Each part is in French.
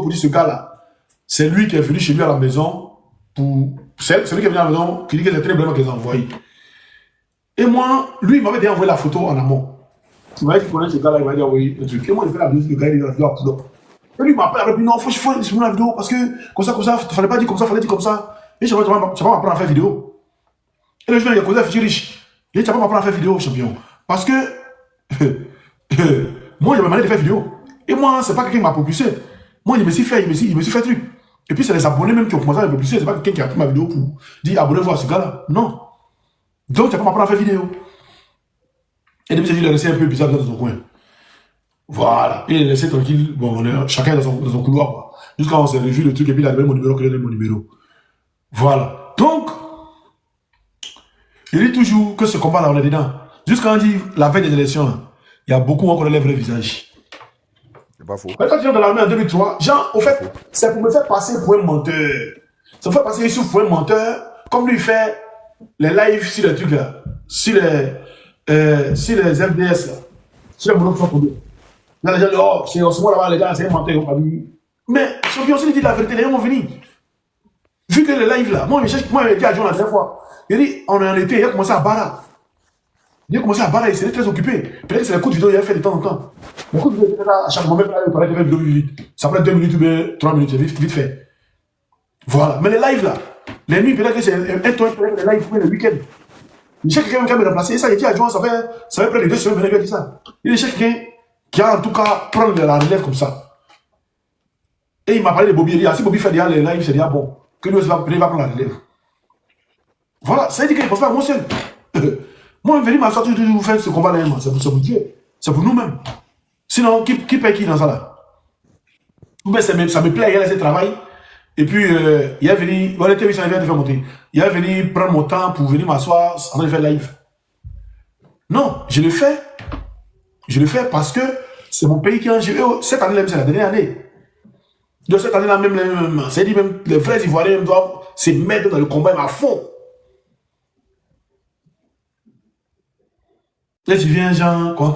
pour dire ce gars-là, c'est lui qui est venu chez lui à la maison pour. C'est lui qui est venu à la maison qui dit que c'est très vraiment qu'ils ont envoyé. Et moi, lui, il m'avait déjà envoyé la photo en amont. Tu vois qu'il connaît ce gars-là, il m'a dit envoyer le truc. Et moi, j'ai fait la vidéo, le gars, il a dit, et lui, il m'appelle, il m'a dit, non, faut que je fasse la vidéo parce que comme ça, fallait pas dire comme ça, fallait dire comme ça. Et je vais pas m'apprendre à faire vidéo. Et le jour, il a causé à Futur Riche. Il dit, tu vas pas m'apprendre à faire vidéo, champion. Parce que moi, je me demandé de faire vidéo. Et moi, c'est pas quelqu'un qui m'a propulsé. Moi, il me suis fait truc. Et puis, c'est les abonnés même qui ont commencé à me propulser. C'est pas quelqu'un qui a pris ma vidéo pour dire abonnez-vous à ce gars-là. Non. Donc, tu vas pas m'apprendre à faire vidéo. Et depuis, il est resté un peu bizarre dans son coin. Voilà. Et il est resté tranquille. Bon, on est chacun dans son couloir. Jusqu'à on s'est revu le truc et puis il a donné mon numéro, qu'il a donné mon numéro. Voilà. Donc, il dit toujours que ce combat-là, on est dedans. Jusqu'à on dit la veille des élections, il y a beaucoup qui connaissent les vrais visages. C'est pas faux. Mais quand tu viens dans l'armée en 2003, Jean, au fait, c'est pour me faire passer pour un menteur. Ça me fait passer ici pour un menteur, comme lui fait les lives sur les trucs là, sur les FDS là, sur les monos qui sont tombés. Là, les gens disent, oh, c'est en ce moment là-bas, les gars, c'est un menteur, ils n'ont pas vu. Mais, champion, si il dit la vérité, les gens vont venir. Vu que le live là, moi, j'ai dit à John la dernière fois, il dit, on est en été, il a commencé à barrer. Il a commencé à barrer, il s'est très occupé. Peut-être que c'est les coups de vidéo qu'il a fait de temps en temps. Les coups de vidéo, à chaque moment, il paraît qu'il fait une vidéo vite. Ça prend 2 minutes ou bien 3 minutes, vite fait. Voilà. Mais les lives là, les nuits, peut-être que c'est un tour, les lives, le week-end. Il cherche quelqu'un qui va me remplacer. Et ça, il dit à John, ça fait près de 2 semaines, il a dit ça. Il cherche quelqu'un qui a en tout cas prendre la relève comme ça. Et il m'a parlé de Bobby. Il dit, ah, si Bobby fait déjà les lives, c'est déjà bon. Que nous, il va prendre la relève. Voilà, ça veut dire qu'il ne pense pas à moi seul. Moi, je vais m'asseoir toujours faire ce combat-là, c'est pour Dieu. C'est pour nous-mêmes. Sinon, qui paye qui dans ça là? Mais ça me plaît, il a laissé travail. Et puis, il est venu, on était venu de faire monter. Il est venu prendre mon temps pour venir m'asseoir en train de faire live. Non, je le fais. Je le fais parce que c'est mon pays qui a géré. Cette année, c'est la dernière année. De cette année-là, même, c'est dit même, les vrais Ivoiriens même doivent se mettre dans le combat à fond. Là, tu viens, genre, quoi.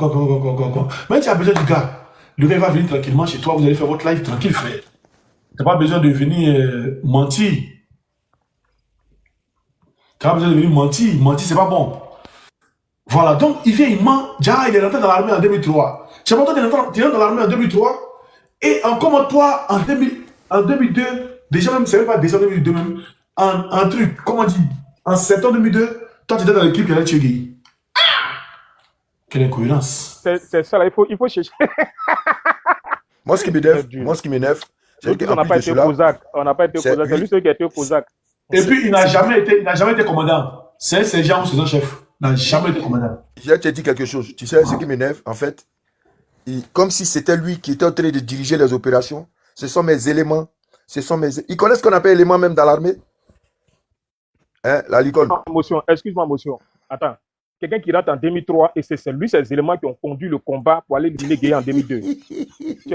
Mais tu as besoin du gars. Le gars va venir tranquillement chez toi, vous allez faire votre live tranquille, frère. Tu n'as pas besoin de venir mentir. Tu n'as pas besoin de venir mentir. Mentir, c'est pas bon. Voilà, donc il vient, il ment. Déjà, il est rentré dans l'armée en 2003. Tu as tu es rentré dans l'armée en 2003. Et encore toi, en 2002, déjà même, c'est même pas déjà 2002 même, en truc, comment on dit, en septembre 2002, toi tu étais dans l'équipe qui allait tuer Guy. Quelle incohérence. C'est ça, là, il faut chercher. Moi, ce qui m'énerve, c'est qu'on n'a pas été Cosaque. On n'a pas été Cosaque. C'est lui celui qui a été Cosaque. Et puis, il n'a jamais été commandant. C'est un sergent ou sergent-chef. Il n'a jamais été commandant. Je te dis quelque chose. Tu sais, ce qui m'énerve, en fait, comme si c'était lui qui était en train de diriger les opérations. Ce sont mes éléments. Ils connaissent ce qu'on appelle éléments même dans l'armée. Hein, la Licole. Excuse-moi, motion. Attends. Quelqu'un qui rate en 2003 et c'est lui, ces éléments qui ont conduit le combat pour aller éliminer Gueye en 2002.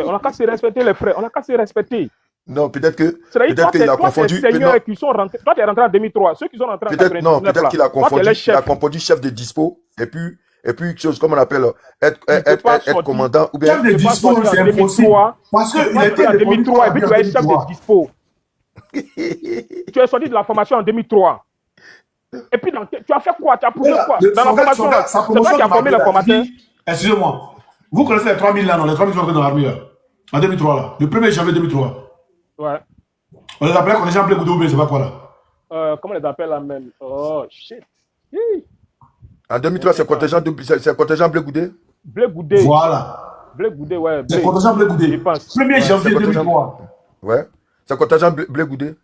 On n'a qu'à se respecter, les frères. On n'a qu'à se respecter. Non, peut-être qu'il a confondu. Qui sont rentrés, toi, tu es rentré en 2003. Ceux qui sont rentrés en 2003. Non, peut-être qu'il a confondu chef de dispo et puis chose comme on appelle être commandant ou bien chef de dispo, c'est impossible. Parce qu'il a été en 2003 et puis tu es chef de dispo. Tu es sorti de la formation en 2003. Et puis, tu as fait quoi? Tu as prouvé quoi? Dans la formation, c'est toi qui as formé les formateurs. Excusez-moi. Vous connaissez les 3000 là, non? Les 3000 qui sont rentrés dans l'armée là. En 2003 là. Le 1er janvier 2003. Ouais. On les appelait contingent blé goudé ou bien c'est pas quoi là? Comment on les appelle là même? Oh shit. En 2003, c'est contingent blé goudé? Blé goudé. Voilà. Blé goudé, ouais. C'est contingent blé goudé. 1er janvier 2003. Ouais. C'est contingent blé goudé.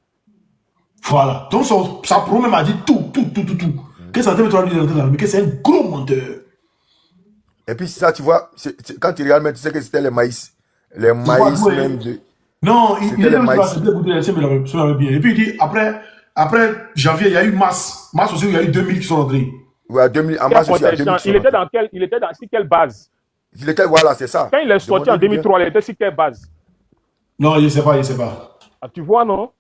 Voilà. Donc, sa promesse m'a dit tout. Que ça devait être mais que c'est un gros menteur. Et puis, ça, tu vois, quand tu regardes, tu sais que c'était les maïs. Les maïs même de. Non, il était bien. Et puis, il dit, après janvier, il y a eu Mars. Mars aussi, il y a eu 2000 qui sont rentrés. Ouais, 2000. En mars aussi, il y a 2000. Il était sur quelle base? Voilà, c'est ça. Quand il est sorti en 2003, il était sur quelle base? Non, il ne sait pas. Ah, tu vois, non?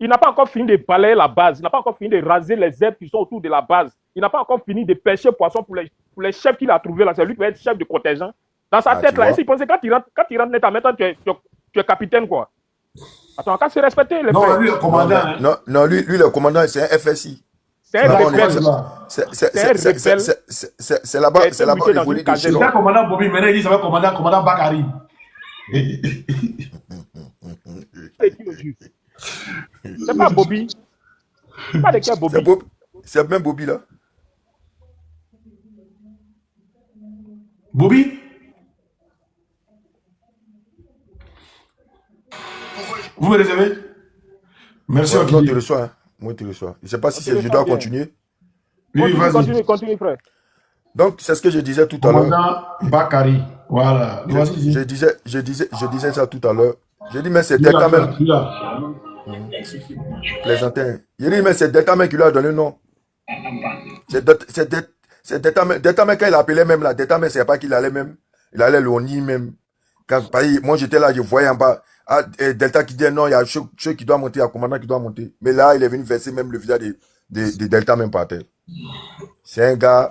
Il n'a pas encore fini de balayer la base. Il n'a pas encore fini de raser les herbes qui sont autour de la base. Il n'a pas encore fini de pêcher poisson pour les chefs qu'il a trouvés là. C'est lui qui va être chef de contingent. Dans sa tête là, il pensait quand il rentre net à maintenant, tu es capitaine quoi. Attends, quand c'est respecté, les Non, frères. lui, le commandant. Hein. Non, lui, le commandant, c'est un FSI. C'est un Là-bas, on rebelle. est- C'est un rebelle c'est là-bas, qui a c'est été là-bas, muté on dans évolue une de caserne. C'était commandant Bobby, maintenant il dit ça va commandant Bakari. C'est qui le juge? C'est pas Bobby. C'est pas de quel Bobby. C'est même Bobby là. Bobby? Vous me recevez? Merci, Ouais, ok. non, tu reçois. Hein. Moi, tu reçois. Je ne sais pas si je dois continuer. Oui, vas-y. Continue, frère. Donc, c'est ce que je disais tout à l'heure. Commandant Bakari. Voilà. Je disais ça tout à l'heure. J'ai dit, mais c'est Delta même. Plaisantin. J'ai dit, mais c'est Delta même qui lui a donné le nom. C'est Delta même. Delta même, quand il appelait même là, Delta même, c'est pas qu'il allait même. Il allait le Oni même. Quand, moi, j'étais là, je voyais en bas. Ah, Delta qui dit non, il y a ceux qui doivent monter, il y a commandant qui doit monter. Mais là, il est venu verser même le visage de Delta même par terre. C'est un gars,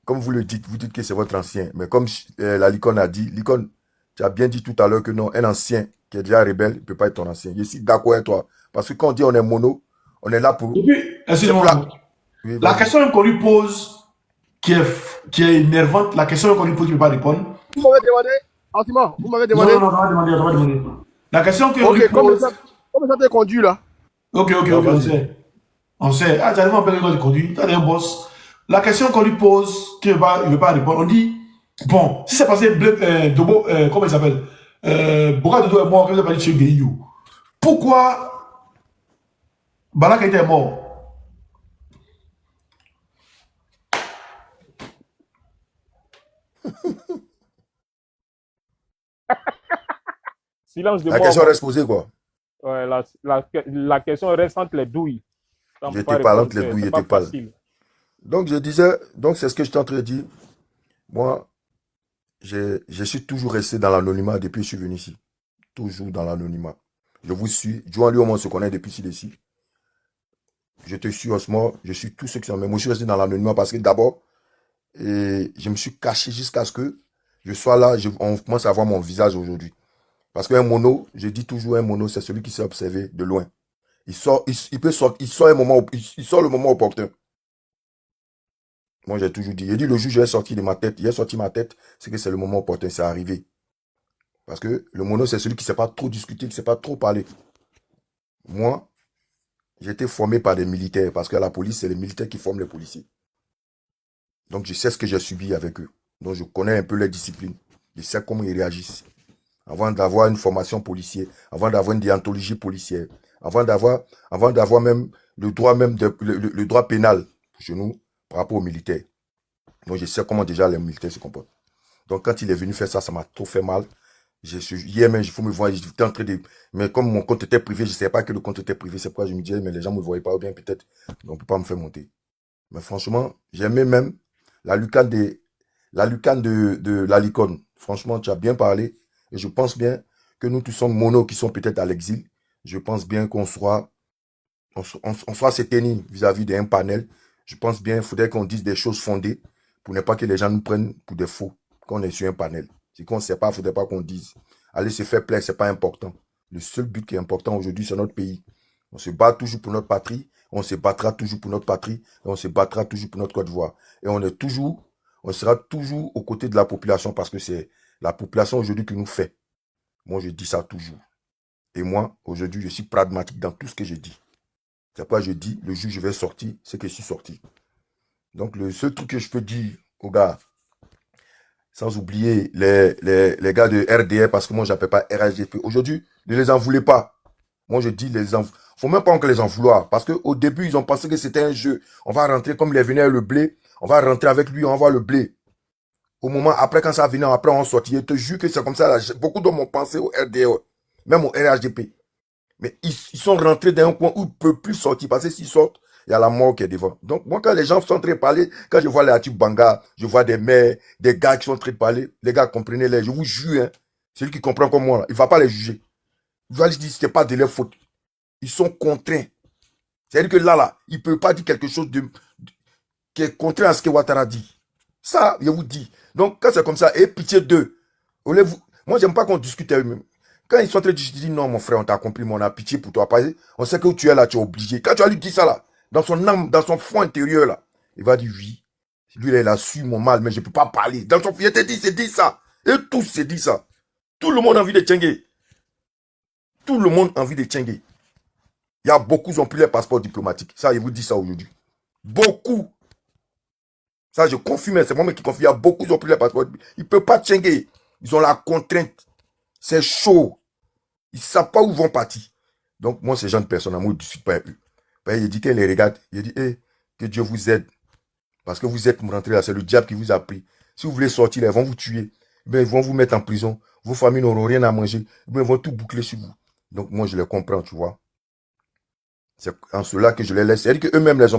comme vous le dites, vous dites que c'est votre ancien. Mais comme la Licon a dit, Licon, tu as bien dit tout à l'heure que non, un ancien qui est déjà rebelle, il ne peut pas être ton ancien. Je suis d'accord avec toi. Parce que quand on dit on est mono, on est là pour... Et puis, excusez-moi, oui, la question qu'on lui pose, qui est énervante, la question qu'on lui pose, il ne peut pas répondre. Vous m'avez demandé, Artima, vous m'avez demandé. Non, on va demander. La question qu'on lui pose... Comment ça t'est conduit là? Ok, on sait. On sait. Ah, tu as un peu de conduire, tu as un boss. La question qu'on lui pose, qu'il ne veut pas répondre, on dit, bon, si c'est passé, Dobo, comment il s'appelle Boka Dodo est mort, quand il a parlé de chez Guéhio. Pourquoi Balak était mort? Silence de La mort. question reste posée, quoi. Ouais, la question reste entre les douilles. J'étais pas entre les douilles, j'étais pas. Donc, je disais, donc c'est ce que je t'ai en train de dire. Moi, je suis toujours resté dans l'anonymat depuis que je suis venu ici. Toujours dans l'anonymat. Je vous suis. Joan lui, au moins, on se connaît depuis ici. Je te suis, Osmo. Je suis tout ce qui sont. Mais moi, je suis resté dans l'anonymat parce que d'abord, je me suis caché jusqu'à ce que je sois là. On commence à voir mon visage aujourd'hui. Parce qu'un mono, je dis toujours un mono, c'est celui qui s'est observé de loin. Il sort le moment opportun. Moi, j'ai toujours dit. J'ai dit le jour où j'ai sorti de ma tête, c'est que c'est le moment opportun, c'est arrivé. Parce que le mono, c'est celui qui ne sait pas trop discuter, qui ne sait pas trop parler. Moi, j'ai été formé par des militaires, parce que la police, c'est les militaires qui forment les policiers. Donc, je sais ce que j'ai subi avec eux. Donc, je connais un peu les disciplines. Je sais comment ils réagissent. Avant d'avoir une formation policière, avant d'avoir une déontologie policière, avant d'avoir même le droit pénal chez nous par rapport aux militaires. Donc, je sais comment déjà les militaires se comportent. Donc, quand il est venu faire ça, ça m'a trop fait mal. Hier même, il faut me voir, j'étais en train de... Mais comme mon compte était privé, je ne savais pas que le compte était privé. C'est pourquoi je me disais, mais les gens ne me voyaient pas, ou bien peut-être, on ne peut pas me faire monter. Mais franchement, j'aimais même la lucane de la licorne. Franchement, tu as bien parlé. Et je pense bien que nous tous sommes monos qui sont peut-être à l'exil. Je pense bien qu'on soit se tenir vis-à-vis d'un panel. Je pense bien qu'il faudrait qu'on dise des choses fondées pour ne pas que les gens nous prennent pour des faux quand on est sur un panel. Si on ne sait pas, il ne faudrait pas qu'on dise. Aller se faire plaisir, ce n'est pas important. Le seul but qui est important aujourd'hui, c'est notre pays. On se bat toujours pour notre patrie. On se battra toujours pour notre patrie. Et on se battra toujours pour notre Côte d'Ivoire. Et on sera toujours aux côtés de la population parce que c'est la population aujourd'hui qui nous fait. Moi, je dis ça toujours. Et moi, aujourd'hui, je suis pragmatique dans tout ce que je dis. C'est pourquoi je dis, le jour où je vais sortir, c'est que je suis sorti. Donc, le seul truc que je peux dire aux gars, sans oublier les gars de RDR, parce que moi, je n'appelle pas RHDP. Aujourd'hui, ne les en voulez pas. Moi, je dis, il ne faut même pas encore les en vouloir. Parce qu'au début, ils ont pensé que c'était un jeu. On va rentrer comme il est venu avec le blé. On va rentrer avec lui, on va voir le blé. Au moment, après, quand ça venait, après, on sortit. Je te jure que c'est comme ça. Là, beaucoup d'hommes ont pensé au RDR, même au RHDP. Mais ils sont rentrés dans un coin où ils ne peuvent plus sortir. Parce que s'ils sortent, il y a la mort qui est devant. Donc, moi, quand les gens sont en train de parler, quand je vois les Atib Banga, je vois des mères, des gars qui sont en train de parler, les gars, comprenez-les. Je vous jure, hein, celui qui comprend comme moi, là, il ne va pas les juger. Il va lui dire que ce n'est pas de leur faute. Ils sont contraints. C'est-à-dire que là, ils ne peuvent pas dire quelque chose qui est contraire à ce que Ouattara dit. Ça, je vous dis. Donc, quand c'est comme ça, et pitié d'eux. Moi, j'aime pas qu'on discute avec eux. Quand ils sont en train de dire non, mon frère, on t'a compris, mais on a pitié pour toi. On sait que tu es là, tu es obligé. Quand tu as lui dit ça là, dans son âme, dans son fond intérieur là, il va dire oui. Lui, là, il a su mon mal, mais je ne peux pas parler. Dans son fond, il s'est dit ça. Et tous s'est dit ça. Tout le monde a envie de tchenguer. Tout le monde a envie de tchenguer. Il y a beaucoup qui n'ont plus les passeports diplomatiques. Ça, je vous dis ça aujourd'hui. Beaucoup. Ça, je confirme, c'est moi qui confirme. Il y a beaucoup qui n'ont plus les passeports. Ils ne peuvent pas tchenguer. Ils ont la contrainte. C'est chaud. Ils ne savent pas où ils vont partir. Donc, moi, ces gens de personnes, moi, je ne discute pas avec eux. Il dit qu'elle les regarde. Il dit, hey, que Dieu vous aide. Parce que vous êtes rentrés là, c'est le diable qui vous a pris. Si vous voulez sortir, ils vont vous tuer. Ils vont vous mettre en prison. Vos familles n'auront rien à manger. Ils vont tout boucler sur vous. Donc, moi, je les comprends, tu vois. C'est en cela que je les laisse. C'est-à-dire qu'eux-mêmes, ils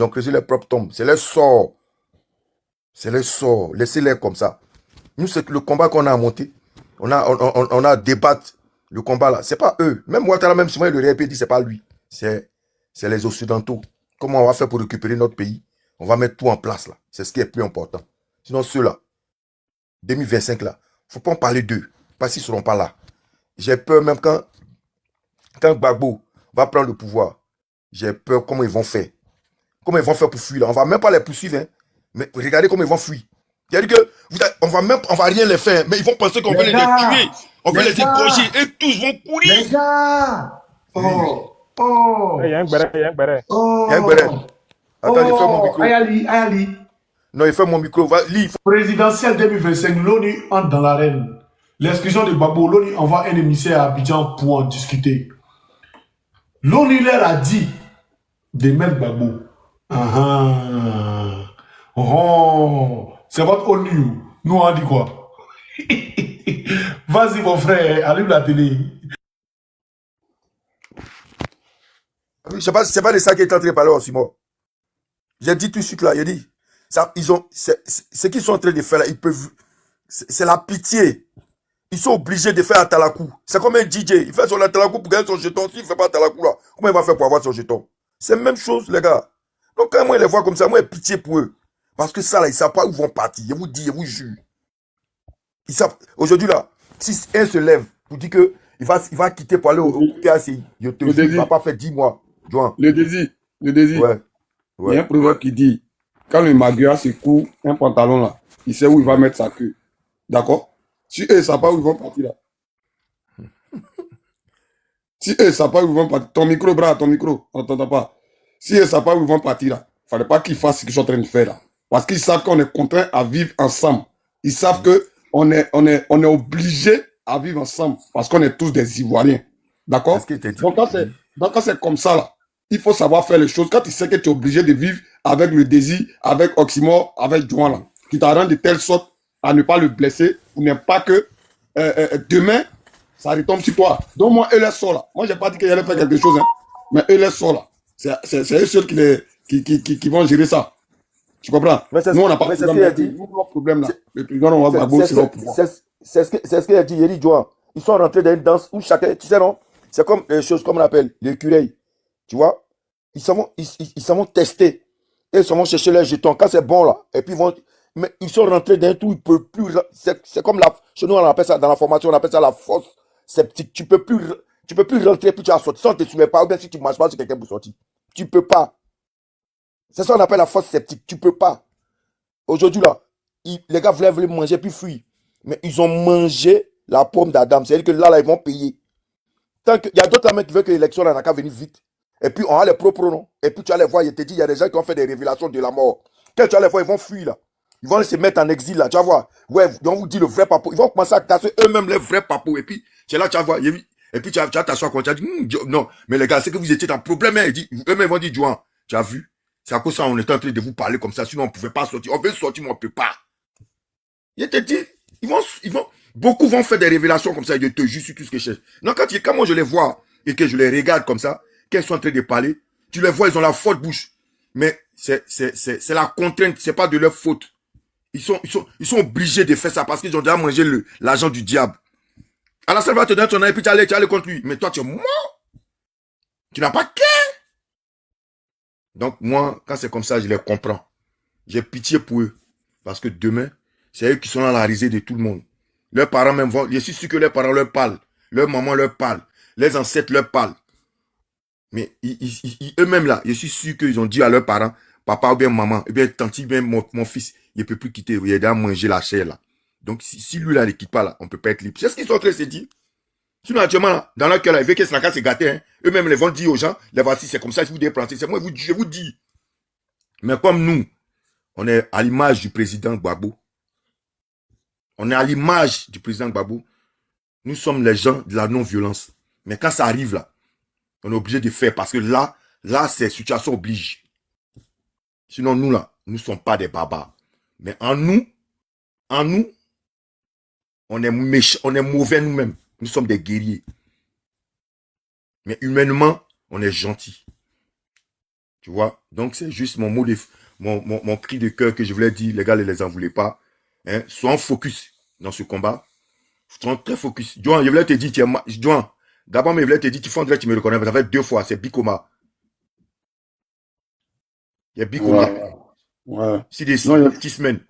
ont creusé leur propre tombe. C'est leur sort. C'est leur sort. Laissez-les comme ça. Nous, c'est le combat qu'on a monté. On a débattu le combat là. C'est pas eux. Même Ouattara, même si moi, le RP dit, c'est pas lui. C'est les Occidentaux. Comment on va faire pour récupérer notre pays? On va mettre tout en place là. C'est ce qui est plus important. Sinon, ceux-là, 2025 là, faut pas en parler d'eux. Parce qu'ils ne seront pas là. J'ai peur même quand Gbagbo va prendre le pouvoir. J'ai peur comment ils vont faire. Comment ils vont faire pour fuir là. On va même pas les poursuivre. Hein. Mais regardez comment ils vont fuir. C'est-à-dire que on va rien les faire. Mais ils vont penser qu'on veut les tuer. On veut les égorger. Et tous vont courir. Les gars. Il y a un béret, il y a un béret. Il y a un béret. Attends, il fait mon micro. Ayali. Non, il fait mon micro. Présidentielle 2025, l'ONU entre dans l'arène. L'exclusion de Gbagbo, l'ONU envoie un émissaire à Abidjan pour en discuter. L'ONU leur a dit de mettre Gbagbo. C'est votre ONU. Nous, on dit quoi? Vas-y, mon frère, allume la télé. C'est pas de ça qui est en train de parler aussi, moi. J'ai dit tout de suite là, j'ai dit. Ce qu'ils sont en train de faire là, ils peuvent. C'est la pitié. Ils sont obligés de faire un talakou. C'est comme un DJ. Il fait son talakou pour gagner son jeton. S'il ne fait pas un talakou là, comment il va faire pour avoir son jeton? C'est la même chose, les gars. Donc quand moi, je les vois comme ça, moi, j'ai pitié pour eux. Parce que ça là, ils ne savent pas où ils vont partir. Je vous dis, je vous jure. Ils savent. Aujourd'hui là, si un se lève pour dire que il va quitter pour aller au PACI, je te jure, il ne va pas faire 10 mois. Joan. Le désir. Ouais. Il y a un proverbe qui dit, quand le maguire secoue un pantalon là, il sait où il va mettre sa queue. D'accord? Si eux ne savent pas où ils vont partir là. Si eux ne savent pas où ils vont partir, ton micro, bras, ton micro, on n'entend pas. Si eux ne savent pas où ils vont partir là, il ne fallait pas qu'ils fassent ce qu'ils sont en train de faire là. Parce qu'ils savent qu'on est contraint à vivre ensemble. Ils savent qu'on est obligé à vivre ensemble parce qu'on est tous des Ivoiriens. D'accord? Donc quand c'est comme ça là, il faut savoir faire les choses. Quand tu sais que tu es obligé de vivre avec le désir, avec Oxymore, avec Joan là, qui t'arrange de telle sorte à ne pas le blesser, pour ne pas que demain, ça retombe sur toi. Donc moi, eux les sortent là. Moi, je n'ai pas dit qu'il allait faire quelque chose, hein, mais eux les sortent là. C'est eux seuls qui vont gérer ça. Tu comprends? Nous, on n'a pas de problème là. Le président, on va Gbagbo, c'est leur pouvoir. C'est ce qu'il a dit, Yeri Joan. Ils sont rentrés dans une danse où chacun, tu sais non? C'est comme les choses comme on appelle l'écureuil. Tu vois? Ils s'en vont tester. Et ils s'en vont chercher les jetons. Quand c'est bon là, et puis mais ils sont rentrés dans un trou, ils ne peuvent plus. C'est comme chez nous, on appelle ça, dans la formation, on appelle ça la fosse septique. Tu peux plus rentrer, puis tu as sorti. Si on ne te soumets pas, ou bien si tu ne marches pas sur quelqu'un pour sortir. Tu ne peux pas. C'est ça qu'on appelle la fosse septique. Tu ne peux pas. Aujourd'hui, là, les gars voulaient manger, puis fuir. Mais ils ont mangé la pomme d'Adam. C'est-à-dire que là, ils vont payer. Il y a d'autres mecs qui veulent que l'élection n'a qu'à venir vite. Et puis, on a les propres noms. Et puis, tu vas les voir, il te dit, il y a des gens qui ont fait des révélations de la mort. Quand tu vas les voir, ils vont fuir, là. Ils vont se mettre en exil, là. Tu vas voir. Ouais, on vous dit le vrai papo. Ils vont commencer à casser eux-mêmes les vrais papos. Et puis, c'est là, tu vas voir. Et puis, tu vas t'asseoir quand tu vas dire, non, mais les gars, c'est que vous étiez en problème. Hein. Eux-mêmes vont dire, Joan, tu as vu? C'est à cause de ça, on était en train de vous parler comme ça. Sinon, on ne pouvait pas sortir. On veut sortir, mais on ne peut pas. Il te dit, beaucoup vont faire des révélations comme ça. Je te jure sur tout ce que je sais. Non, quand moi je les vois et que je les regarde comme ça, qu'ils sont en train de parler, tu les vois, ils ont la faute bouche. Mais c'est la contrainte, c'est pas de leur faute. Ils sont obligés de faire ça parce qu'ils ont déjà mangé l'argent du diable. Alassane va te donner ton argent et puis tu vas aller contre lui. Mais toi, tu es mort. Tu n'as pas qu'un. Donc moi, quand c'est comme ça, je les comprends. J'ai pitié pour eux. Parce que demain, c'est eux qui sont dans la risée de tout le monde. Leurs parents même vont, je suis sûr que leurs parents leur parlent. leur maman leur parle, les ancêtres leur parlent. Mais eux-mêmes là, je suis sûr qu'ils ont dit à leurs parents, papa ou bien maman, ou bien tante, ou bien mon fils, il ne peut plus quitter, il a déjà mangé la chair là. Donc si lui là ne quitte pas là, on ne peut pas être libre. C'est ce qu'ils sont en train de se dire. Sinon actuellement là, dans leur cœur là, ils veulent que la case est gâtée. Hein. Eux-mêmes les vont dire aux gens, les voici, c'est comme ça, si vous dépensez, c'est moi, je vous dis. Mais comme nous, on est à l'image du président Gbagbo. On est à l'image du président Gbagbo. Nous sommes les gens de la non-violence. Mais quand ça arrive là, on est obligé de faire parce que là, c'est situation oblige. Sinon, nous là, nous ne sommes pas des barbares. Mais en nous, on est méchants, on est mauvais nous-mêmes. Nous sommes des guerriers. Mais humainement, on est gentils. Tu vois? Donc, c'est juste mon mot mon cri de cœur que je voulais dire. Les gars, ne les en voulez pas. Hein? Sois focus dans ce combat. Sois très focus. Joan, je voulais te dire, Joan, d'abord, je voulais te dire, tu me reconnais. Ça fait 2 fois, c'est Bikoma. Il y a Bikoma. Ouais. C'est des 6 semaines.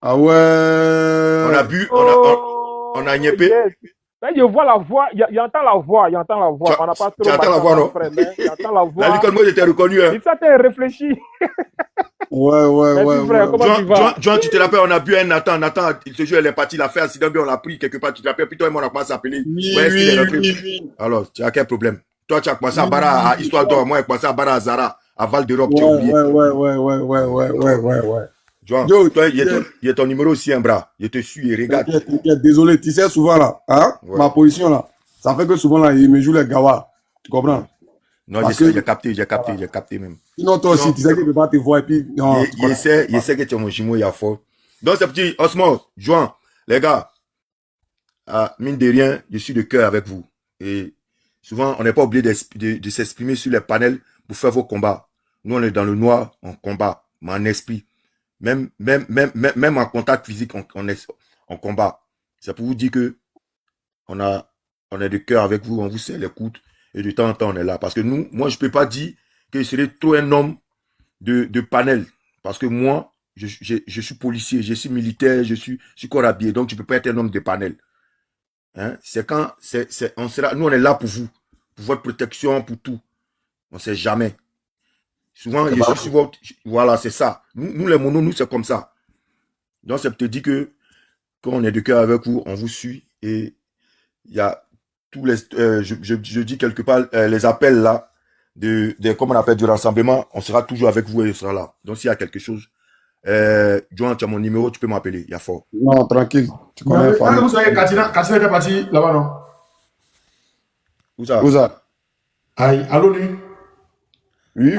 Ah ouais. On a bu, on a niépé. Yes. Je vois la voix, il entend la voix. On n'a pas trop. Tu entends la voix, non? Frère, il entend la voix. La Licole, moi, j'étais reconnu. Hein. Il s'était réfléchi. Ouais. Merci, frère, comment tu vas? John, tu te rappelles, on a bu un Nathan, il se joue, elle est partie, il a fait un accident, on l'a pris quelque part, tu te rappelles, puis toi et moi, on a commencé à appeler. Oui. Alors, tu as quel problème? Toi, tu as commencé à barrer à Histoire d'Or, moi, j'ai commencé à barrer à Zara, à Val d'Europe, tu as oublié. Ouais. John, toi, il y a ton numéro aussi, un bras. Je te suis et regarde. T'inquiète, désolé, tu sais, souvent là, hein, ma position là, ça fait que souvent là, il me joue les gawas. Tu comprends? Non, j'ai capté même. Sinon, toi aussi, tu sais qu'il ne peut pas te voir et puis. Il essaie que tu es mon jumeau, il y a fort. Donc, c'est petit, Osmo, Joan, les gars, mine de rien, je suis de cœur avec vous. Et souvent, on n'est pas obligé de s'exprimer sur les panels pour faire vos combats. Nous, on est dans le noir, on combat, mais en esprit. Même en contact physique, on combat. C'est pour vous dire que on est de cœur avec vous, on vous serre les coudes et de temps en temps on est là. Parce que moi je peux pas dire que je serai trop un homme de panel. Parce que moi, je suis policier, je suis militaire, je suis corps habillé, donc je peux pas être un homme de panel. Hein? Nous on est là pour vous, pour votre protection, pour tout. On sait jamais. Souvent, voilà, c'est ça. Nous, les monos, nous, c'est comme ça. Donc, ça te dit que quand on est de cœur avec vous, on vous suit et il y a tous les, je dis quelque part, les appels là, comme on appelle, du rassemblement, on sera toujours avec vous et on sera là. Donc, s'il y a quelque chose, Joan, tu as mon numéro, tu peux m'appeler, il y a fort. Non, tranquille. Tu connais. Vous savez, Katina était partie là-bas, non? Où ça? Aïe, allô, lui? Oui.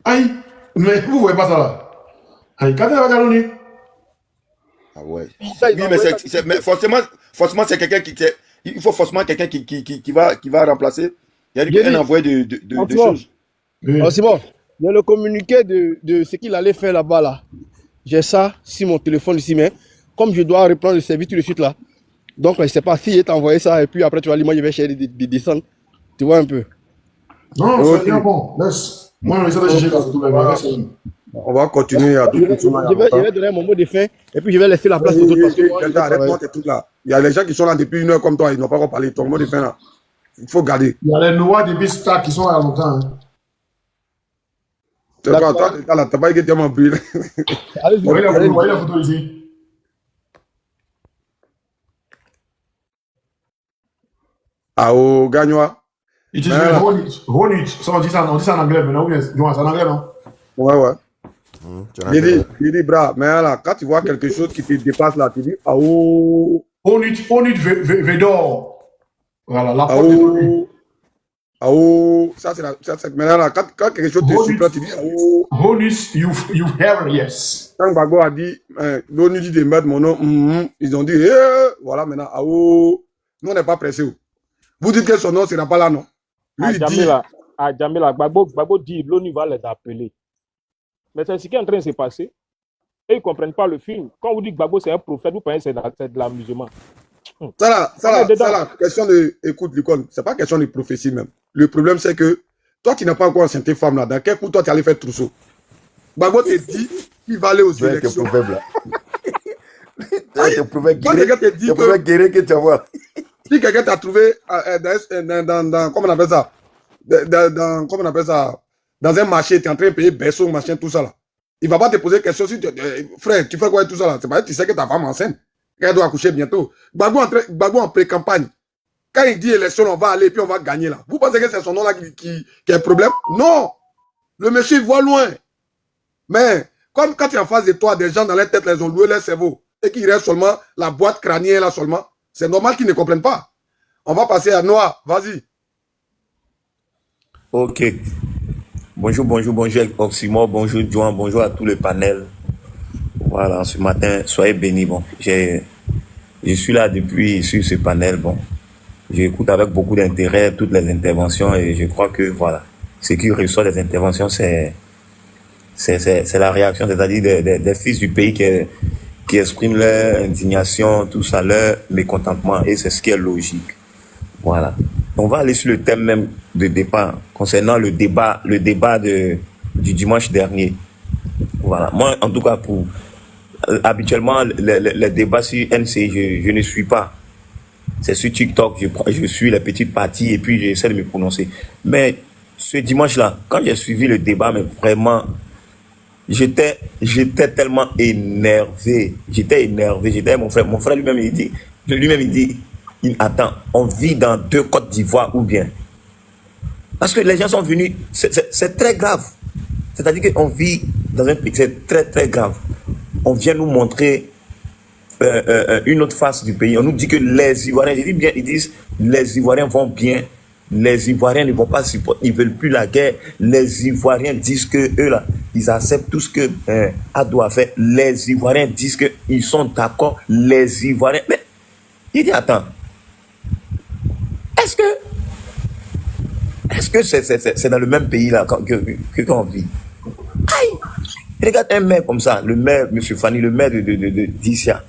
Aïe, mais vous voyez pas ça là? Aïe, Katina va allô, lui? Ah ouais. Oui, mais forcément, c'est quelqu'un il faut forcément quelqu'un qui va remplacer. Il y a un envoyé de choses. Oui. Oh, c'est bon. Il y a le communiqué de ce qu'il allait faire là-bas là. J'ai ça sur mon téléphone ici, mais comme je dois reprendre le service tout de suite là, donc je ne sais pas si il t'a envoyé ça et puis après tu vas dire moi je vais chercher des descentes. Tu vois un peu. Non, c'est bien bon. Laisse. Moi, on essaie de chercher tout le on va continuer à tout je vais donner mon mot de fin et puis je vais laisser la place aux autres parce que arrête-moi tes trucs là. Il y a les gens qui sont là depuis 1 heure comme toi, ils n'ont pas encore parlé. Ton mot de fin là, il faut garder. Il y a les noirs des Bistar qui sont là longtemps. Hein. T'as pas été tellement brûlé. Allez-y, voyez la photo ici. Ah, au Gagnois. It is Honich. Ça, on dit ça en anglais, mais non, c'est en anglais, non? Ouais. Il dit, bras, mais là, quand tu vois quelque chose qui te dépasse là, tu dis, ah oh. Honich Vedor. Voilà, la porte est ah oh. Ça, c'est maintenant là, quand quelque chose te surprend, tu dis, ah oh. Honich, you have, yes. Quand Gbagbo a dit, l'ONU dit de mettre mon nom, ils ont dit, voilà maintenant, ah oh. Nous, on n'est pas pressés. Vous dites que son nom ne sera pas là, non? Lui, il dit. Djamila, Gbagbo dit l'ONU va les appeler. Mais c'est ce qui est en train de se passer. Et ils ne comprennent pas le film. Quand vous dites que Gbagbo c'est un prophète, vous pensez que c'est de l'amusement. Ça là, question de. Écoute, Lucon, c'est pas question de prophétie même. Le problème, c'est que toi qui n'as pas encore enceinté femme là, dans quel coup toi tu allais faire trousseau? Gbagbo te dit qu'il va aller aux élections. Tu es prophète là. Tu es prophète guéri que tu vas voir. Si quelqu'un t'a trouvé comment on appelle ça, comment on appelle ça, dans un marché, tu es en train de payer berceau, machin, tout ça là. Il va pas te poser question si frère, tu fais quoi et tout ça là. C'est pas, tu sais que ta femme est enceinte, qu'elle doit accoucher bientôt. Gbagbo en pré-campagne. Quand il dit élection, on va aller puis on va gagner là. Vous pensez que c'est son nom là qui a un problème? Non! Le monsieur voit loin. Mais comme quand tu es en face de toi, des gens dans leur tête, ils ont loué leur cerveau et qu'il reste seulement la boîte crânienne là seulement, c'est normal qu'ils ne comprennent pas. On va passer à Noah. Vas-y. Ok. Bonjour Oxymore, bonjour Joan, bonjour à tout le panel. Voilà, ce matin, soyez bénis. Bon, je suis là depuis sur ce panel. Bon, j'écoute avec beaucoup d'intérêt toutes les interventions et je crois que voilà, ce qui ressort des interventions, c'est la réaction, c'est-à-dire des fils du pays qui expriment leur indignation, tout ça, leur mécontentement, et c'est ce qui est logique. Voilà. On va aller sur le thème même de départ, concernant le débat du dimanche dernier. Voilà. Moi, en tout cas, habituellement, les débats sur NC, je ne suis pas. C'est sur TikTok, je suis les petites parties et puis j'essaie de me prononcer. Mais ce dimanche-là, quand j'ai suivi le débat, mais vraiment, j'étais tellement énervé. Mon frère lui-même, il dit, attends, on vit dans 2 Côtes d'Ivoire ou bien? Parce que les gens sont venus, c'est très grave. C'est-à-dire qu'on vit dans un pays, c'est très très grave. On vient nous montrer une autre face du pays. On nous dit que les Ivoiriens, je dis bien, ils disent les Ivoiriens vont bien, les Ivoiriens ne vont pas supporter, ils ne veulent plus la guerre. Les Ivoiriens disent que eux là, ils acceptent tout ce que Ado a fait. Les Ivoiriens disent qu'ils sont d'accord. Les Ivoiriens. Mais il dit attends. Est-ce que c'est dans le même pays là que qu'on vit? Aïe! Regarde un maire comme ça, le maire, M. Fanny, le maire de d'Issia.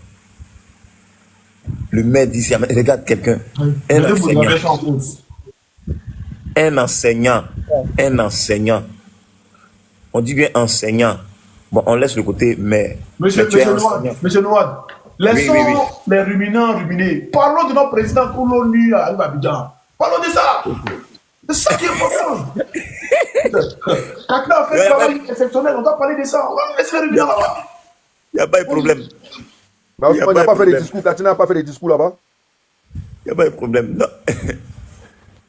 Le maire d'Issia, regarde quelqu'un. Un enseignant. On dit bien enseignant. Bon, on laisse le côté maire. Monsieur Nouad, laissons les ruminants ruminer. Parlons de notre président pour l'ONU à Abidjan. Parlons de ça. C'est ça qui est important. Quelqu'un a fait un travail exceptionnel, on doit parler de ça. On va laisser les ruminants là-bas. Il n'y a pas de problème. Bah, on n'a pas fait des discours. Tu n'as pas fait des discours là-bas? Il n'y a pas de problème.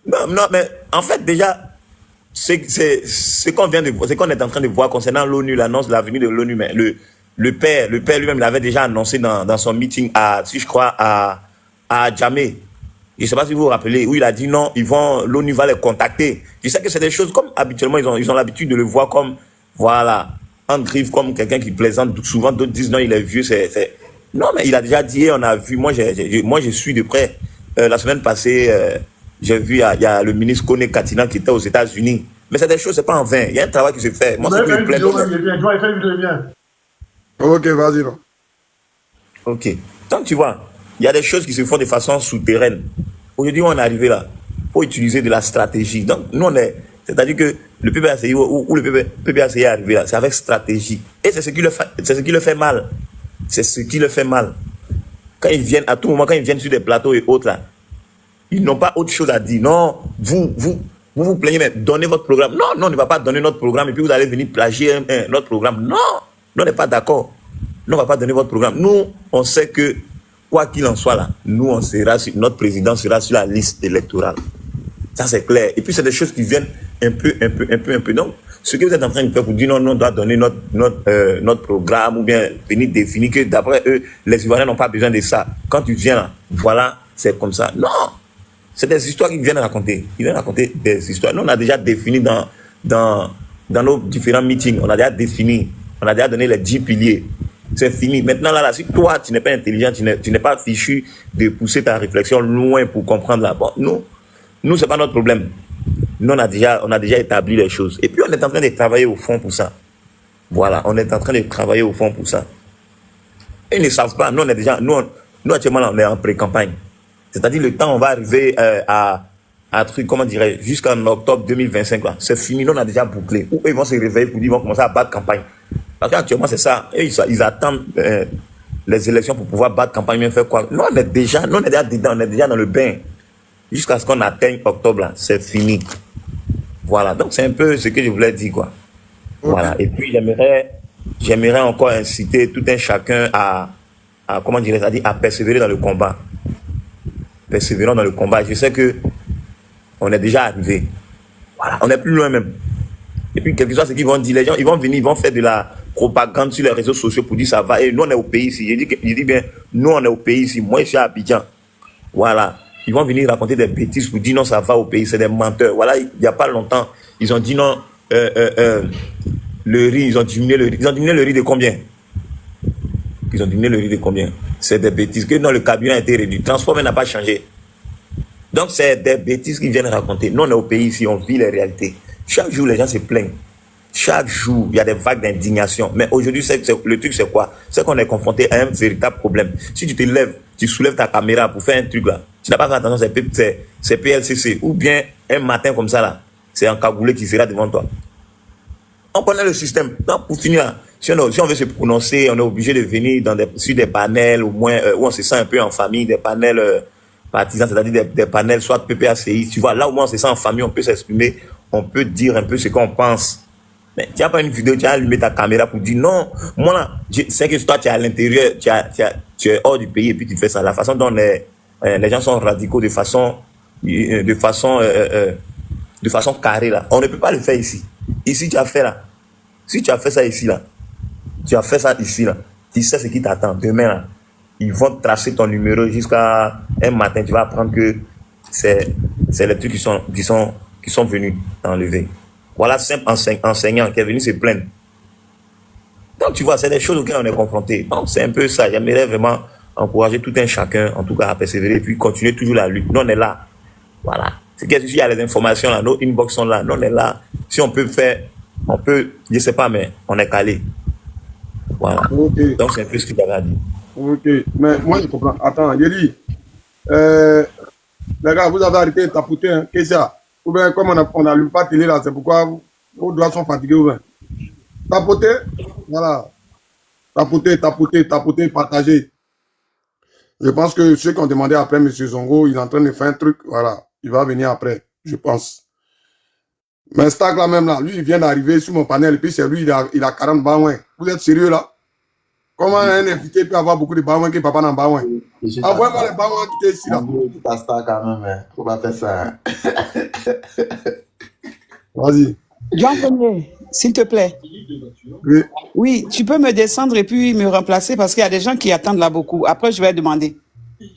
Non, mais en fait, déjà, ce qu'on est en train de voir concernant l'ONU, l'annonce de la venue de l'ONU, mais le père lui-même l'avait déjà annoncé dans son meeting à Djamé. Je ne sais pas si vous vous rappelez, où il a dit non, l'ONU va les contacter. Je sais que c'est des choses comme habituellement, ils ont l'habitude de le voir comme, voilà, en griffe, comme quelqu'un qui plaisante. Souvent, d'autres disent non, il est vieux, Non, mais il a déjà dit, on a vu, moi je suis de près. La semaine passée, j'ai vu, il y a le ministre Kone Katina qui était aux États-Unis. Mais c'est des choses, c'est pas en vain. Il y a un travail qui se fait. Moi, c'est que je plains. Ok, vas-y, non. Ok. Donc, tu vois, il y a des choses qui se font de façon souterraine. Aujourd'hui, on est arrivé là. Il faut utiliser de la stratégie. Donc, nous, c'est-à-dire que le PPACI ou le PPACI est arrivé là, c'est avec stratégie. Et c'est ce qui le fait mal. C'est ce qui le fait mal. Quand ils viennent, à tout moment, quand ils viennent sur des plateaux et autres là, ils n'ont pas autre chose à dire. Non, vous plaignez, mais donnez votre programme. Non, on ne va pas donner notre programme et puis vous allez venir plagier notre programme. Non, on n'est pas d'accord. Non, on ne va pas donner votre programme. Nous, on sait que, quoi qu'il en soit là, notre président sera sur la liste électorale. Ça, c'est clair. Et puis, c'est des choses qui viennent un peu. Donc, ce que vous êtes en train de faire, vous dire non, on doit donner notre programme ou bien venir définir que d'après eux, les Ivoiriens n'ont pas besoin de ça. Quand tu viens là, voilà, c'est comme ça. Non! C'est des histoires qu'ils viennent raconter. Ils viennent raconter des histoires. Nous, on a déjà défini dans nos différents meetings, on a déjà donné les 10 piliers. C'est fini. Maintenant, là, si toi, tu n'es pas intelligent, tu n'es pas fichu de pousser ta réflexion loin pour comprendre là. Bon, nous, c'est pas notre problème. Nous, on a déjà établi les choses. Et puis, on est en train de travailler au fond pour ça. Voilà, on est en train de travailler au fond pour ça. Et ils ne savent pas. Nous, actuellement, là, on est en pré-campagne. C'est-à-dire, le temps, on va arriver à truc, comment dirais-je, jusqu'en octobre 2025, là. C'est fini, nous, on a déjà bouclé. Ou ils vont se réveiller pour dire, ils vont commencer à battre campagne. Parce qu'actuellement, c'est ça. Et ils attendent les élections pour pouvoir battre campagne, bien faire quoi. Nous, on est déjà dedans, on est déjà dans le bain. Jusqu'à ce qu'on atteigne octobre, là, c'est fini. Voilà, donc c'est un peu ce que je voulais dire, quoi. Voilà, et puis j'aimerais encore inciter tout un chacun à comment dirais-je, à persévérer dans le combat. Persévérons dans le combat. Je sais que on est déjà arrivé. Voilà, on n'est plus loin même. Et puis, quelque chose, ce qu'ils vont dire, les gens, ils vont venir, ils vont faire de la propagande sur les réseaux sociaux pour dire ça va. Et nous, on est au pays ici. Je dis bien, nous, on est au pays ici. Moi, je suis à Abidjan. Voilà. Ils vont venir raconter des bêtises pour dire non, ça va au pays. C'est des menteurs. Voilà, il n'y a pas longtemps, ils ont dit non, le riz, ils ont diminué le riz. Ils ont diminué le riz de combien? Ils ont diminué le riz de combien? C'est des bêtises. Que non, le carburant a été réduit. Le transport n'a pas changé. Donc, c'est des bêtises qu'ils viennent raconter. Nous, on est au pays ici, on vit les réalités. Chaque jour, les gens se plaignent. Chaque jour, il y a des vagues d'indignation. Mais aujourd'hui, le truc, c'est quoi? C'est qu'on est confronté à un véritable problème. Si tu te lèves, tu soulèves ta caméra pour faire un truc là, tu n'as pas fait attention, c'est PLCC. Ou bien, un matin comme ça là, c'est un cagoulé qui sera devant toi. On connaît le système. Donc, pour finir, si on veut se prononcer, on est obligé de venir sur des panels, au moins, où on se sent un peu en famille, des panels partisans, c'est-à-dire des panels, soit PPACI, tu vois, là où on se sent en famille, on peut s'exprimer, on peut dire un peu ce qu'on pense. Mais tu n'as pas une vidéo, tu as allumé ta caméra pour dire non, moi là, c'est que toi tu es à l'intérieur, tu es hors du pays et puis tu fais ça. La façon dont les gens sont radicaux de façon carrée là, on ne peut pas le faire ici. Ici tu as fait là, si tu as fait ça ici là, tu as fait ça ici là, tu sais ce qui t'attend. Demain là, ils vont tracer ton numéro jusqu'à un matin, tu vas apprendre que c'est les trucs qui sont venus t'enlever. Voilà, simple enseignant qui est venu se plaindre. Donc, tu vois, c'est des choses auxquelles on est confronté. Donc, c'est un peu ça. J'aimerais vraiment encourager tout un chacun, en tout cas, à persévérer et puis continuer toujours la lutte. Nous, on est là. Voilà. C'est qu'il y a les informations là, nos inbox sont là. Nous, on est là. Si on peut faire, on peut, je sais pas, mais on est calé. Voilà. Ok. Donc, c'est un peu ce que j'avais à dire. Ok. Mais moi, je comprends. Attends, j'ai dit, les gars, vous avez arrêté de tapoter, hein. Qu'est-ce qu'il y a? Ou bien, comme on n'allume pas télé là, c'est pourquoi vos doigts sont fatigués ou bien. Tapoter, voilà. Tapoter, partager. Je pense que ceux qui ont demandé après M. Zongo, il est en train de faire un truc, voilà. Il va venir après, je pense. Mais Stack là même là, lui, il vient d'arriver sur mon panel, et puis c'est lui, il a 40 baouins. Vous êtes sérieux là? Comment un invité peut avoir beaucoup de baouins qui papa dans baouins? Envoie-moi les baouins qui étaient ici là. Stack quand même, hein. Faut pas faire ça. Hein. Vas-y. Jean Premier, s'il te plaît. Oui. Oui, tu peux me descendre et puis me remplacer parce qu'il y a des gens qui attendent là beaucoup. Après, je vais demander.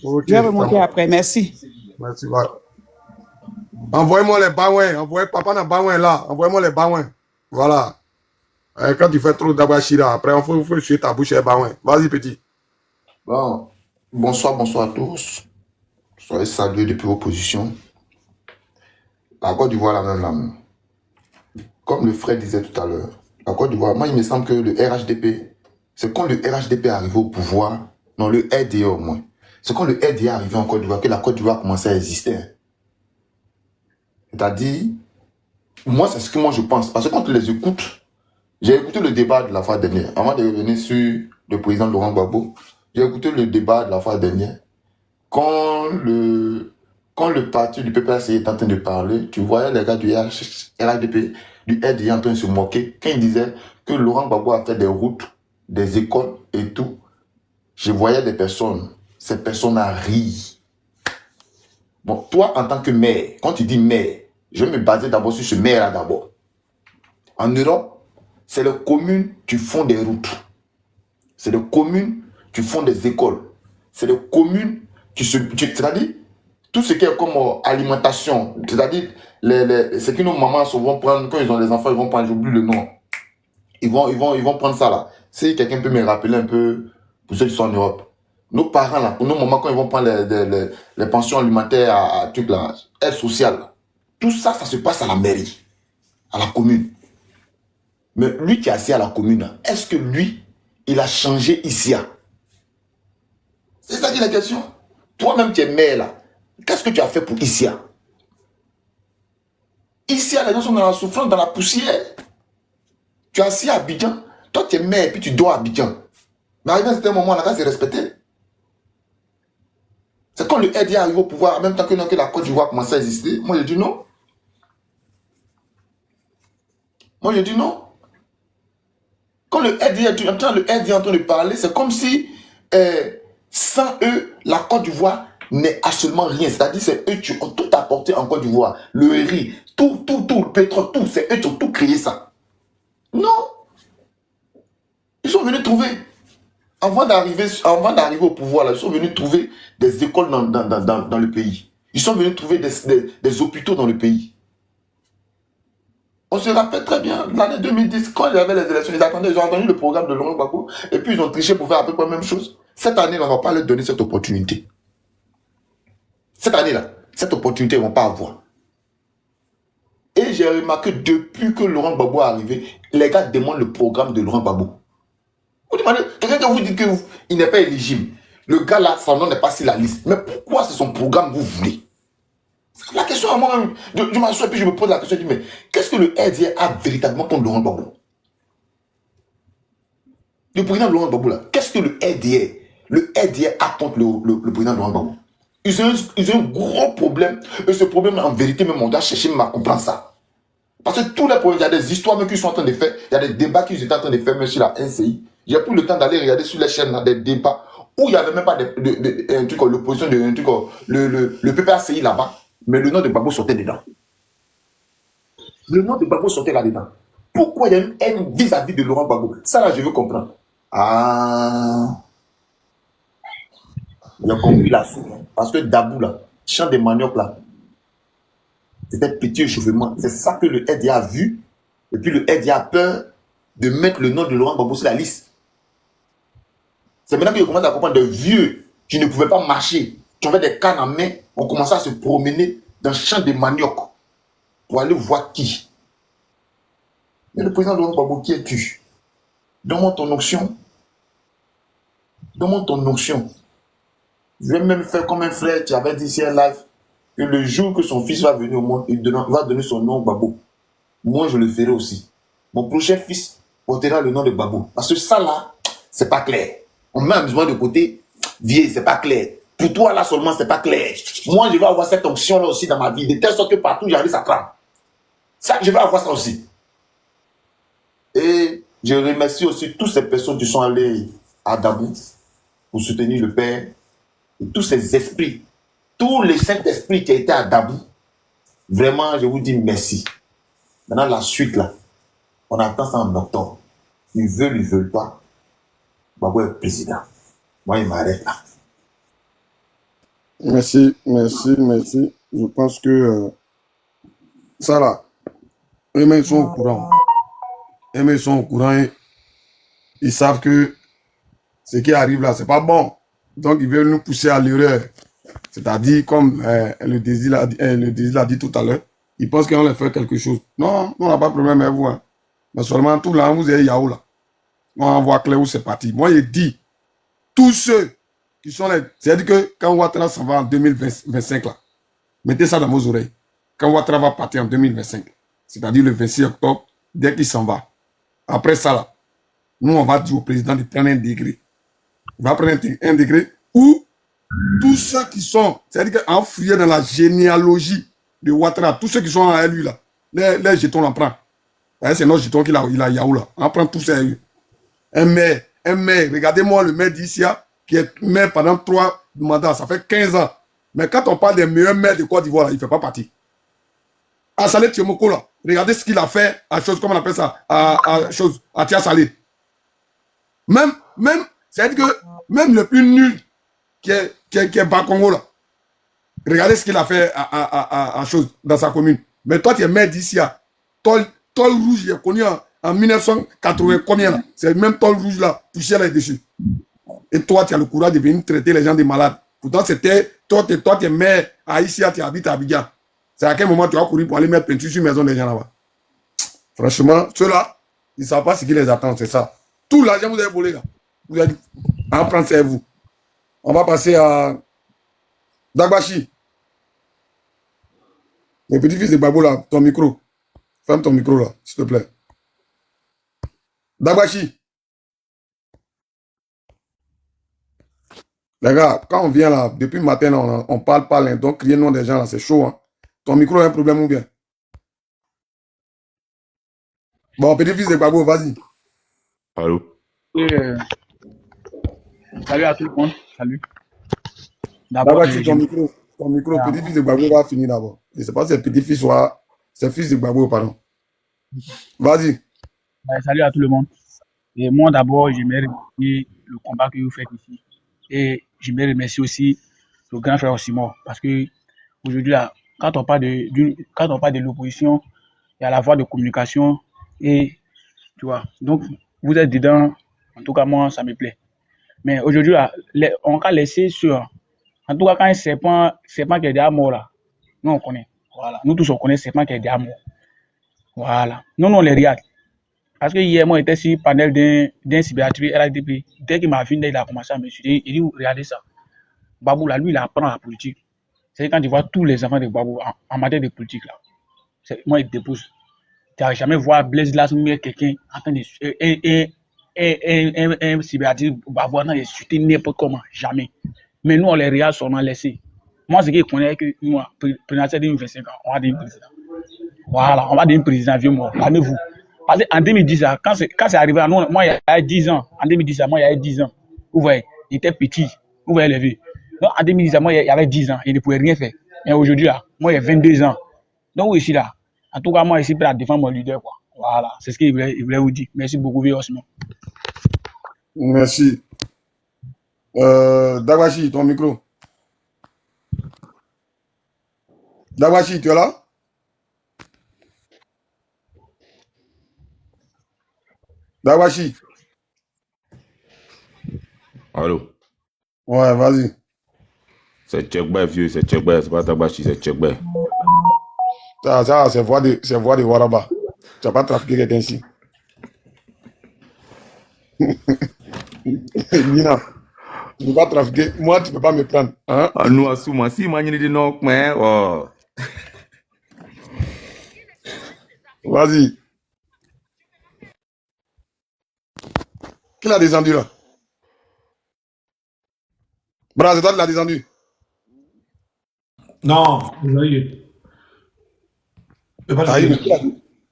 Ok. Je vais remonter après. Merci. Merci. Ouais. Envoyez-moi les baouins. Envoyez papa dans baouin là. Envoyez-moi les baouins. Voilà. Quand tu fais trop d'abachira, après, il faut suer ta bouche et baouin. Vas-y, petit. Bon, bonsoir à tous. Soyez salués depuis vos positions. La Côte d'Ivoire, la même. Comme le frère disait tout à l'heure, la Côte d'Ivoire, moi, il me semble que le RHDP, c'est quand le RHDP est arrivé au pouvoir, non, le RDA au moins, c'est quand le RDA est arrivé en Côte d'Ivoire que la Côte d'Ivoire commençait à exister. C'est-à-dire, moi, c'est ce que moi je pense. Parce que quand tu les écoutes, j'ai écouté le débat de la fois dernière, avant de revenir sur le président Laurent Gbagbo, j'ai écouté le débat de la fois dernière. Quand le parti du PPAC est en train de parler, tu voyais les gars du RHDP, du RDA en train de se moquer. Quand ils disaient que Laurent Gbagbo a fait des routes, des écoles et tout, je voyais des personnes, ces personnes à rire. Bon, toi, en tant que maire, quand tu dis maire, je vais me baser d'abord sur ce maire-là d'abord. En Europe, c'est les communes qui font des routes. C'est les communes qui font des écoles. C'est les communes c'est-à-dire, tout ce qui est comme alimentation, c'est-à-dire, ce que nos mamans vont prendre, quand ils ont les enfants, ils vont prendre, j'oublie le nom. Ils vont prendre ça là. Si quelqu'un peut me rappeler un peu, pour ceux qui sont en Europe. Nos parents là, pour nos mamans, quand ils vont prendre les pensions alimentaires à truc là, aide sociale, tout ça, ça se passe à la mairie, à la commune. Mais lui qui est assis à la commune, est-ce que lui, il a changé ici? C'est ça qui est la question. Toi-même, tu es maire là. Qu'est-ce que tu as fait pour Issia? Issia, les gens sont dans la souffrance, dans la poussière. Tu es assis à Abidjan. Toi, tu es maire et puis tu dors à Abidjan. Mais arrivé à un certain moment, la c'est respecté. C'est quand le RDA arrive au pouvoir, en même temps que la Côte d'Ivoire commençait à exister. Moi, j'ai dit non. Moi, j'ai dit non. Quand le RDA, tu entends le RDA en train de parler, c'est comme si sans eux, la Côte d'Ivoire n'est absolument rien. C'est-à-dire, c'est eux qui ont tout apporté en Côte d'Ivoire. Le riz, tout, le pétrole, tout. C'est eux qui ont tout créé ça. Non. Ils sont venus trouver, avant d'arriver au pouvoir, là, ils sont venus trouver des écoles dans le pays. Ils sont venus trouver des hôpitaux dans le pays. On se rappelle très bien, l'année 2010, quand il y avait les élections, ils ont entendu le programme de Laurent Gbagbo, et puis ils ont triché pour faire à peu près la même chose. Cette année, on ne va pas leur donner cette opportunité. Cette année-là, cette opportunité, ils ne vont pas avoir. Et j'ai remarqué, depuis que Laurent Gbagbo est arrivé, les gars demandent le programme de Laurent Gbagbo. Vous demandez, quelqu'un qui vous dit qu'il n'est pas éligible. Le gars là, son nom n'est pas sur la liste. Mais pourquoi c'est son programme que vous voulez? La question à moi-même, je m'assois et puis je me pose la question, je dis, mais qu'est-ce que le RDA a véritablement contre Laurent Gbagbo? Le président Laurent Gbagbo là, qu'est-ce que le RDA a contre le président Laurent Gbagbo? Ils ont un gros problème. Et ce problème, en vérité, même on doit chercher à comprendre ça. Parce que tous les problèmes, il y a des histoires même qu'ils sont en train de faire, il y a des débats qu'ils étaient en train de faire, même sur la NCI. J'ai pris le temps d'aller regarder sur les chaînes là, des débats où il n'y avait même pas un truc comme l'opposition, un truc comme le PPACI là-bas, mais le nom de Gbagbo sortait dedans. Le nom de Gbagbo sortait là-dedans. Pourquoi il y a une haine vis-à-vis de Laurent Gbagbo? Ça là, je veux comprendre. Ah, il a compris la soupe. Parce que Dabou là, champ des maniocs là, c'était petit échauffement. C'est ça que le RDA a vu. Et puis le RDA a peur de mettre le nom de Laurent Gbagbo sur la liste. C'est maintenant qu'il commence à comprendre des vieux qui ne pouvaient pas marcher, qui avaient des cannes en main, ont commencé à se promener dans le champ de manioc pour aller voir qui. Mais le président Laurent Gbagbo, qui es-tu? Donne-moi ton onction. Donne-moi ton onction. Je vais même faire comme un frère qui avait dit ici un live que le jour que son fils va venir au monde, il va donner son nom Gbagbo. Moi, je le ferai aussi. Mon prochain fils portera le nom de Gbagbo. Parce que ça là, c'est pas clair. On met un besoin de côté, vieille, c'est pas clair. Pour toi là seulement, c'est pas clair. Moi, je vais avoir cette onction là aussi dans ma vie, de telle sorte que partout j'arrive, ça crame. Ça, je vais avoir ça aussi. Et je remercie aussi toutes ces personnes qui sont allées à Dabou pour soutenir le Père. Et tous ces esprits, tous les Saint-Esprits qui étaient à Dabou. Vraiment, je vous dis merci. Maintenant, la suite là, on attend ça en octobre. Ils veulent pas. Gbagbo est président. Moi, il m'arrête là. Merci. Je pense que ça là, eux-mêmes ils sont au courant. Eux-mêmes ils sont au courant et ils savent que ce qui arrive là, c'est pas bon. Donc ils veulent nous pousser à l'erreur. C'est-à-dire, comme le désir l'a dit tout à l'heure, ils pensent qu'on leur fait quelque chose. Non, on n'a pas de problème avec vous. Hein. Mais seulement tout là, vous avez Yahoo là. On voit clair où c'est parti. Moi, je dis, tous ceux qui sont là, c'est-à-dire que quand Ouattara s'en va en 2025 là, mettez ça dans vos oreilles. Quand Ouattara va partir en 2025, c'est-à-dire le 26 octobre, dès qu'il s'en va, après ça là, nous on va dire au président de prendre un décret. Il va prendre un décret où tous ceux qui sont, c'est-à-dire enfouis dans la généalogie de Ouattara, tous ceux qui sont à lui là, les jetons on prend. C'est notre jeton qu'il a Yahoo là. On prend tous ces un maire, regardez-moi le maire d'ici, qui est maire pendant 3 mandats, ça fait 15 ans. Mais quand on parle des meilleurs maires de Côte d'Ivoire, il ne fait pas partie. Salé Tiomoko, là, regardez ce qu'il a fait à chose, comment on appelle ça, à Tia Salé. Même, c'est-à-dire que même le plus nul qui est Bakongo, là, regardez ce qu'il a fait à chose dans sa commune. Mais toi, tu es maire d'ici, Tol Rouge, il est connu en 1980, combien là? C'est même Tol Rouge là, poussière là-dessus. Et toi, tu as le courage de venir traiter les gens des malades. Pourtant, c'était, toi, tu es maire à ici, tu habites à Abidjan. C'est à quel moment tu as couru pour aller mettre peinture sur la maison des gens là-bas? Franchement, ceux-là, ils ne savent pas ce qui les attend, c'est ça. Tout l'argent que vous avez volé là, vous avez dit, en prendre, c'est vous. On va passer à Dagbashi. Le petit-fils de Babo là, ton micro. Ferme ton micro là, s'il te plaît. Dagbashi. Les gars, quand on vient là, depuis le matin, là, on parle, hein, donc crier le nom des gens là, c'est chaud. Hein. Ton micro a un problème ou bien? Bon, petit-fils de Gbagbo, vas-y. Allô? Salut à tout le monde. Salut. D'abord, ton micro, petit-fils de Gbagbo va finir d'abord. Je ne sais pas si c'est petit-fils ou c'est fils de Gbagbo, pardon. Vas-y. Salut à tout le monde. Et moi, d'abord, j'aimerais remercier le combat que vous faites ici. Et j'aimerais remercier aussi le grand frère Simon. Parce que aujourd'hui, là, quand on parle de l'opposition, il y a la voie de communication. Et tu vois, donc vous êtes dedans. En tout cas, moi, ça me plaît. Mais aujourd'hui, là, on va laisser sur. En tout cas, quand un serpent qui est déjà mort, là, nous, on connaît. Voilà. Nous tous, on connaît serpent qui est déjà mort. Voilà. Non, on les regarde. Parce que hier, moi, j'étais sur le panel d'un cyberactivité RADP. Dès qu'il m'a vu, il a commencé à me suivre. Il dit, regardez ça. Babou, là, lui, il apprend la politique. C'est quand tu vois tous les enfants de Babou en matière de politique, là. Moi, il dépose. Tu n'as jamais vu Blaise Lasmir, quelqu'un en train de un cyberactiviste Babou en train de chuter n'importe comment. Jamais. Mais nous, on les regarde, on a laissé. Moi, ce que je connais, que nous, président de 25 ans, on va devenir président. Voilà, on va devenir président, vieux moi. Parlez-vous. Parce qu'en 2010, quand c'est arrivé, moi, il y a 10 ans. En 2010, moi, il y avait 10 ans. Vous voyez, il était petit. Vous voyez les vieux. Donc, en 2010, moi, il y avait 10 ans. Il ne pouvait rien faire. Mais aujourd'hui, là, moi, il y a 22 ans. Donc, ici, là, en tout cas, moi, ici, prêt à défendre mon leader, quoi. Voilà, c'est ce qu'il voulait vous dire. Merci beaucoup, vieux Osman. Merci. Dagwashi, ton micro. Dagwashi, tu es là? Dagwashi. Allô? Ouais, vas-y. C'est Tchekbay, vieux, c'est Tchekbay, c'est pas Dagwashi, c'est Tchekbay. Ça, c'est voix de Waraba. Tu n'as pas trafiqué quelqu'un ici. Nina, tu ne peux pas trafiquer. Moi, tu ne peux pas me prendre. Hein? Ah, nous, à Souma, si, mani dit non, mais, oh. Vas-y. Qui l'a descendu là? Bras, c'est toi qui l'as descendu. Non, désolé. Ah,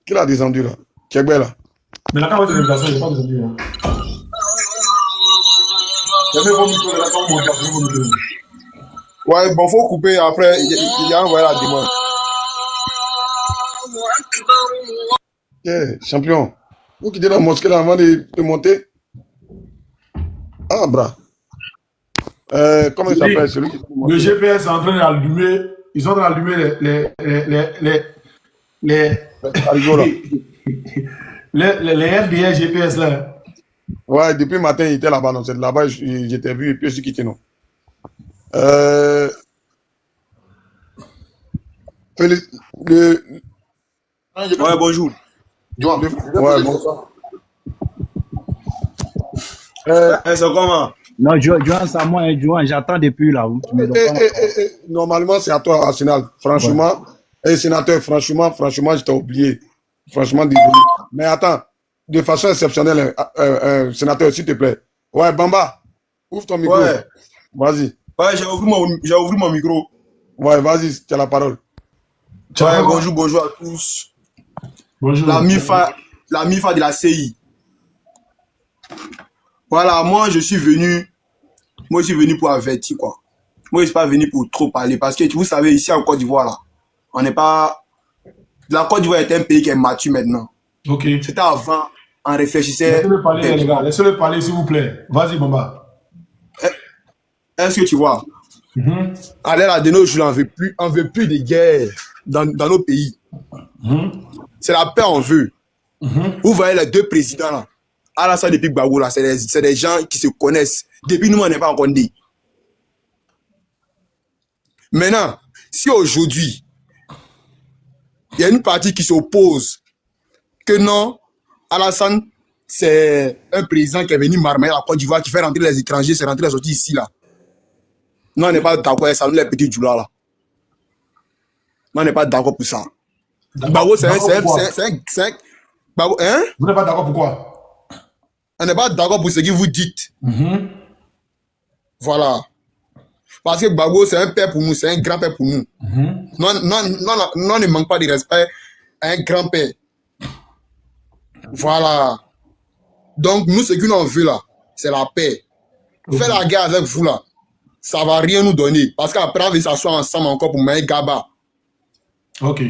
qui l'a descendu là? Tchekbay là. Mais la caméra de l'invitation, je n'ai pas descendu. Hein. J'avais vos micros, là, quand on monte, vos micros. Ouais, bon, faut couper après. Il y a envoyé la demande. Yeah, champion. Vous quittez la mosquée là avant de monter. Ah, bras. Comment il s'appelle celui qui... Le GPS est en train d'allumer. Ils sont en train d'allumer les FDS GPS là. Ouais, depuis le matin, il était là-bas. Donc, c'est là-bas, j'étais vu et puis je suis quitté. Non. Ouais, bonjour. Ouais, bonsoir. C'est comment? Non, Johan, c'est à moi, hein, Johan, j'attends depuis là. Où tu me normalement, c'est à toi, Arsenal. Franchement, ouais. Sénateur, franchement, je t'ai oublié. Franchement, désolé. Mais attends, de façon exceptionnelle, sénateur, s'il te plaît. Ouais, Bamba, ouvre ton micro. Ouais. Vas-y. Ouais, j'ai ouvert mon micro. Ouais, vas-y, tu as la parole. Ouais, bonjour à tous. Bonjour. La MIFA de la CI. Voilà, moi je suis venu pour avertir quoi. Moi je suis pas venu pour trop parler parce que vous savez ici en Côte d'Ivoire là, on n'est pas. La Côte d'Ivoire est un pays qui est mature maintenant. Ok. C'était avant, on réfléchissait. Laissez-le parler les gars, laissez-le parler s'il vous plaît. Vas-y Bamba. Est-ce que tu vois? À l'heure de nos jours, on veut plus de guerre dans nos pays. C'est la paix on veut. Vous voyez les deux présidents là. Alassane et Gbagbo là, c'est des gens qui se connaissent. Depuis nous, on n'est pas encore nés. Maintenant, si aujourd'hui, il y a une partie qui s'oppose que non, Alassane, c'est un président qui est venu marmailler la Côte d'Ivoire, qui fait rentrer les étrangers, c'est rentrer les sorties ici là. Non, on n'est pas d'accord avec ça, nous les petits djoulas là. Non, on n'est pas d'accord pour ça. Gbagbo, c'est un... Gbagbo, hein? Vous n'êtes pas d'accord pourquoi? On n'est pas d'accord pour ce que vous dites. Voilà. Parce que Gbagbo, c'est un père pour nous, c'est un grand-père pour nous. Non, ne manque pas de respect à un grand-père. Voilà. Donc, nous, ce que nous veut là, c'est la paix. Faire la guerre avec vous là, ça va rien nous donner. Parce qu'après, on va s'asseoir ensemble encore pour mettre Gaba. Ok.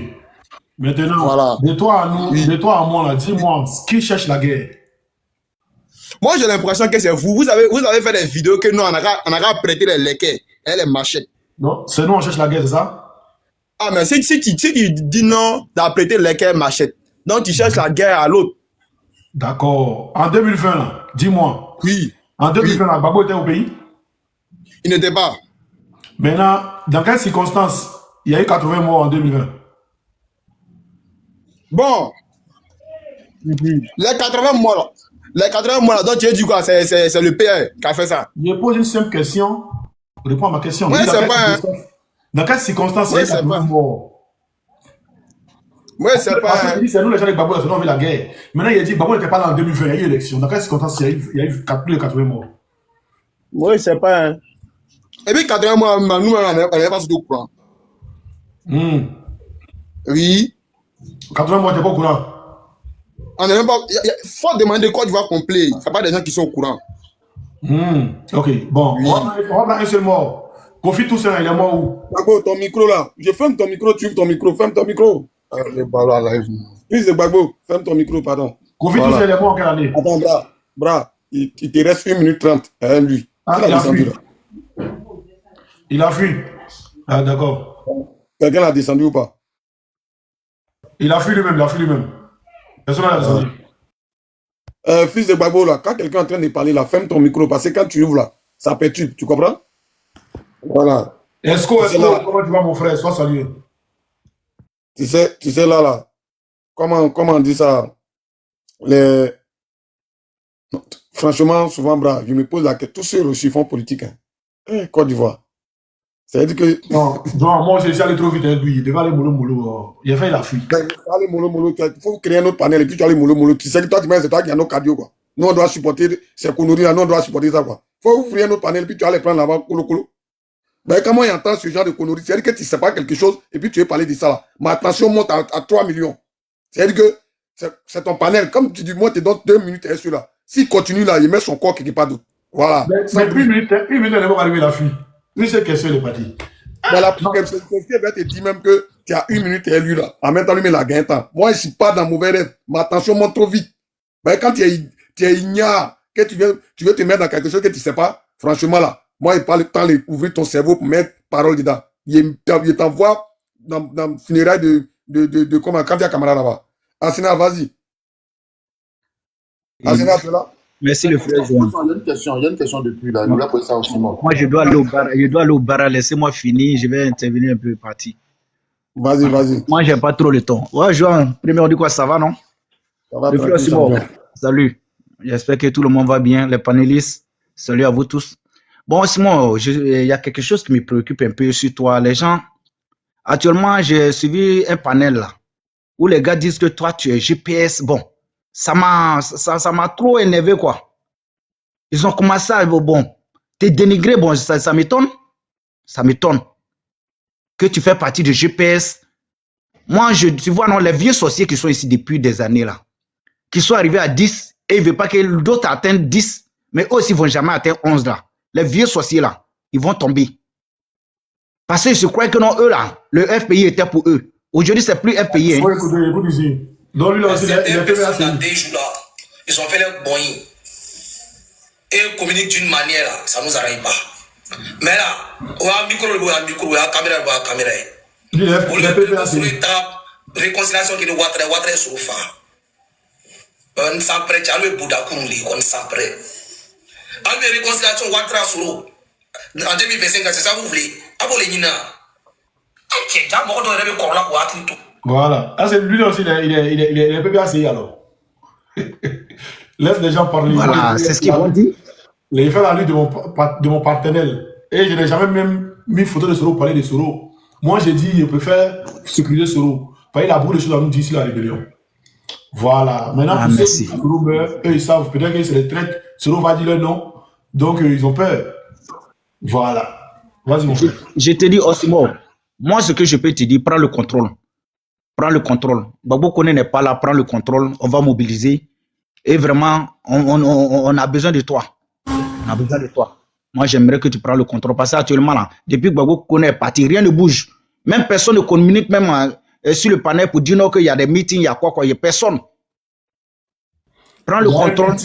Maintenant, voilà. De toi à nous, de toi à moi là, dis-moi, qui cherche la guerre? Moi, j'ai l'impression que c'est vous. Vous avez fait des vidéos que nous, on a prêté les lequets et les machettes. Non, c'est nous, on cherche la guerre, c'est ça? Ah, mais si tu dis non d'apprêter les lequets et machettes, donc tu cherches la guerre à l'autre. D'accord. En 2020, là, dis-moi. Oui. En 2020, là, Gbagbo était au pays? Il n'était pas. Maintenant, dans quelles circonstances il y a eu 80 morts en 2020? Bon. Les 80 morts là, donc tu as dit quoi? C'est le PR qui a fait ça. Je pose une simple question. Réponds à ma question. Oui, c'est pas. Dans quelles circonstances il y a eu 80 morts? Oui, c'est pas. C'est nous les gens de Gbagbo, on veut la guerre. Maintenant, il a dit Gbagbo n'était pas là en 2020, il y a eu l'élection. Dans quelles circonstances il y a eu plus de 80 morts? Oui, c'est pas. Et puis 80 morts, nous, on n'avait pas au courant. Oui. 80 morts, t'es pas au courant? On n'est même pas. Il faut demander quoi tu vas complet. C'est pas des gens qui sont au courant. Ok, bon. Oui. On va prendre un seul mort. Kofi Toussaint, il est mort où? Gbagbo, ton micro là. Je ferme ton micro, tu ouvres ton micro. Ferme ton micro. Le ballon à live. Fils de Gbagbo, ferme ton micro, pardon. Kofi Toussaint, il est mort en quelle année? Attends, bras. Il te reste 1 minute 30 à lui. Ah, il a fui. Il a fui. Ah, d'accord. Quelqu'un l'a descendu ou pas? Il a fui lui-même, Personne n'a descendu. Fils de Gbagbo, là, quand quelqu'un est en train de parler, là, ferme ton micro, parce que quand tu ouvres, là, ça perturbe, tu comprends? Voilà. Esco, comment tu vas, mon frère? Sois salué. Tu sais, là, comment on dit ça? Franchement, souvent, bras, je me pose la question, tous ceux aussi font politique, hein. Côte d'Ivoire. C'est-à-dire que... Non, moi, je suis allé trop vite avec lui. Il devait aller mollo. Il a fait la fuite. Aller mollo. Il faut créer un autre panel et puis tu vas aller mollo. Tu sais que toi, c'est toi qui as nos cardio, quoi. Nous, on doit supporter ces conneries là. Nous, on doit supporter ça, quoi. Il faut ouvrir un autre panel et puis tu vas aller prendre là-bas, colo. Mais comment il entend ce genre de conneries? C'est-à-dire que tu ne sais pas quelque chose et puis tu veux parler de ça, là. Ma attention monte à 3 millions. C'est-à-dire que c'est ton panel. Comme tu dis, moi, tu donnes 2 minutes et celui-là. S'il continue là, il met son corps quelque part d'autre. Voilà. Mais une minute, elle va arriver la fuite. Lui, c'est question de parti. Mais la personne va te dire même que tu as 1 minute et lui là. En même temps, lui, il a gagné temps. Moi, je ne suis pas dans mauvais rêve. Ma attention monte trop vite. Mais quand tu es ignare, que tu veux te mettre dans quelque chose que tu ne sais pas, franchement là, moi, il parle le temps d'ouvrir ton cerveau pour mettre parole dedans. Il t'envoie dans le funérail de comment, quand il y a camarade là-bas. Asina, vas-y. Asina, tu es là? Merci le frère Joan. Il y a une question depuis là. Moi, je dois aller au bar. Laissez-moi finir. Je vais intervenir un peu parti. Vas-y. Moi, j'ai pas trop le temps. Ouais, Joan, premier on dit quoi, ça va, non? Ça va, le frère Simon. Salut. J'espère que tout le monde va bien. Les panélistes, salut à vous tous. Bon, Simon, il y a quelque chose qui me préoccupe un peu sur toi. Les gens, actuellement, j'ai suivi un panel là, où les gars disent que toi, tu es GPS. Bon. Ça m'a trop énervé, quoi. Ils ont commencé à, te dénigrer, bon, ça m'étonne. Ça m'étonne. Que tu fais partie de GPS. Moi, tu vois, non, les vieux sorciers qui sont ici depuis des années, là, qui sont arrivés à 10, et ils ne veulent pas que d'autres atteignent 10, mais eux aussi ne vont jamais atteindre 11, là. Les vieux sorciers, là, ils vont tomber. Parce que je crois que non, eux, là, le FPI était pour eux. Aujourd'hui, c'est plus FPI. Hein. Écoute ici. Donc lui là aussi, certaines personnes dans des jours là, ils ont fait leur boing et ils communiquent d'une manière là, ça nous arrive pas. Mais là, on a un micro, on a une caméra, on a une caméra. Pour le réconciliation qui est de Ouattara sur le phare. On s'en prête, tu as le Bouddha Koumli, on s'en prête. On a une réconciliation Ouattara sur l'eau. En 2025, c'est ça que vous voulez. Avant les Nina. Ok, j'ai un mot de rêve pour la Ouattara tout. Voilà. Ah, c'est lui aussi, il est PPACI alors. Laisse les gens parler. Voilà, c'est ce qu'ils vont dire. Il fait la lutte de mon partenaire. Et je n'ai jamais même mis photo de Soro, parler de Soro. Moi, j'ai dit, je préfère sécuriser Soro. Parce qu'il a beaucoup de choses à nous dire sur la rébellion. Voilà. Maintenant, pour ceux qui Soro meurt, eux, ils savent. Peut-être que c'est les traites. Soro va dire leur nom. Donc, ils ont peur. Voilà. Vas-y, mon frère. Je te dis, Osimo, moi, ce que je peux te dire, prends le contrôle. Prends le contrôle. Babo Kone n'est pas là, prends le contrôle. On va mobiliser. Et vraiment, on a besoin de toi. On a besoin de toi. Moi, j'aimerais que tu prennes le contrôle. Parce qu'actuellement, là, depuis que Babo Kone est parti, rien ne bouge. Même personne ne communique même sur le panel pour dire non, qu'il y a des meetings, il y a quoi, il n'y a personne. Prends le contrôle.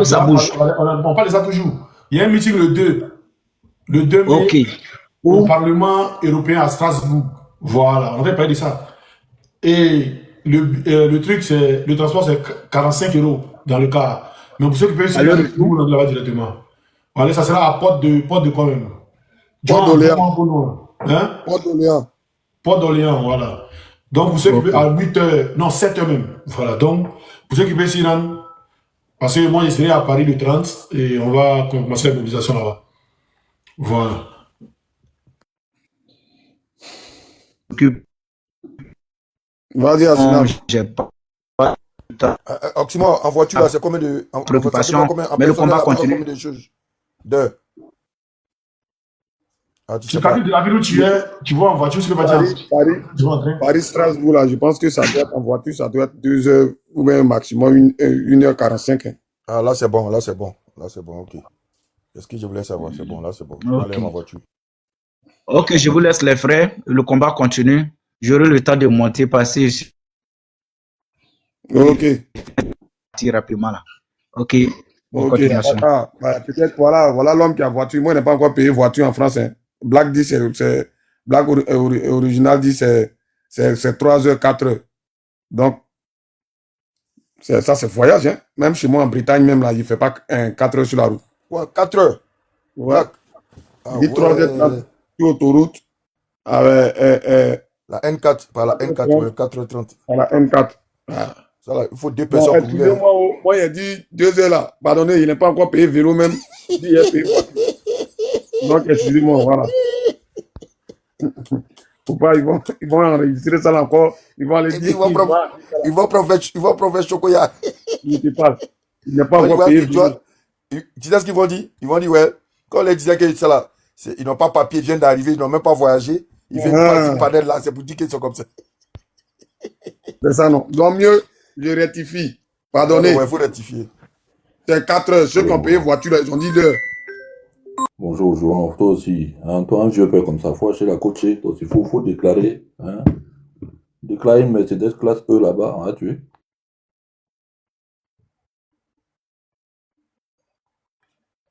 Ça bouge. On parle de ça toujours. Il y a un meeting le 2 mai Ok. au Parlement européen à Strasbourg. Voilà, on va parler de ça. Et le truc, c'est le transport, c'est 45 € dans le cas. Mais pour ceux qui peuvent se faire, nous, on là-bas directement. Voilà, ça sera à porte de quoi même? Porte d'Orléans. Hein? Porte d'Orléans. Porte d'Orléans, voilà. Donc, pour ceux qui peuvent, à 8h, non, 7h même. Voilà, donc, pour ceux qui peuvent s'y rendre, parce que moi, je serai à Paris le 30 et on va commencer la mobilisation là-bas. Voilà. Vas-y, Asina. J'ai pas. Oxymore, en voiture, là, c'est combien de. Préoccupation, mais le combat continue. Combien de choses? Deux. Tu parles de la ville où tu es, tu vois en voiture, ce que tu vas en train. Paris-Strasbourg, là, je pense que ça doit être en voiture, ça doit être 2 heures ou même maximum 1h45. Hein. Ah, là, c'est bon, là, c'est bon. Là, c'est bon, ok. C'est ce que je voulais savoir, c'est bon, là, c'est bon. Je vais aller en voiture. Ok, je vous laisse les frères, le combat continue. J'aurai le temps de monter, passer ici. Ok. Rapidement là. Ok. Ok. Peut-être voilà l'homme qui a voiture. Moi, je n'ai pas encore payé voiture en France. Hein. Black dit, Black original dit, c'est 3 heures, 4 heures. Donc, ça, c'est voyage. Hein. Même chez moi en Bretagne, même là, il ne fait pas 4 heures sur la route. Ouais, 4 heures. Ouais. Dit 3 heures, 4 heures sur l'autoroute. La N4, par la N4, ouais, 4h30. Par la N4. Ah. Ça, là, il faut 2 personnes pour venir. Moi, il a dit 2 heures là. Pardonnez, il n'est pas encore payé vélo même. Il a payé voiture. Donc, excusez-moi, voilà. Faut pas, ils vont enregistrer ça là encore. Ils vont aller dire. Ils vont profiter Chocoya. Il n'est pas encore payé vélo. Tu sais ce qu'ils vont dire? Ils vont dire, ouais, quand on les disait que ça là, ils n'ont pas papier, ils viennent d'arriver, ils n'ont même pas voyagé. Ils viennent passer panel là, c'est pour dire qu'ils sont comme ça. C'est ça, non. Donc, mieux, je rectifie. Pardonnez. Ouais, il faut rectifier. C'est 4 heures. Ceux qui ont payé voiture, ils ont dit l'heure. Bonjour, joueur. Toi aussi. Hein, toi, un vieux peu comme ça, faut acheter la coachée. Toi aussi, faut déclarer. Hein. Déclarer une Mercedes classe E là-bas. Hein, tu es.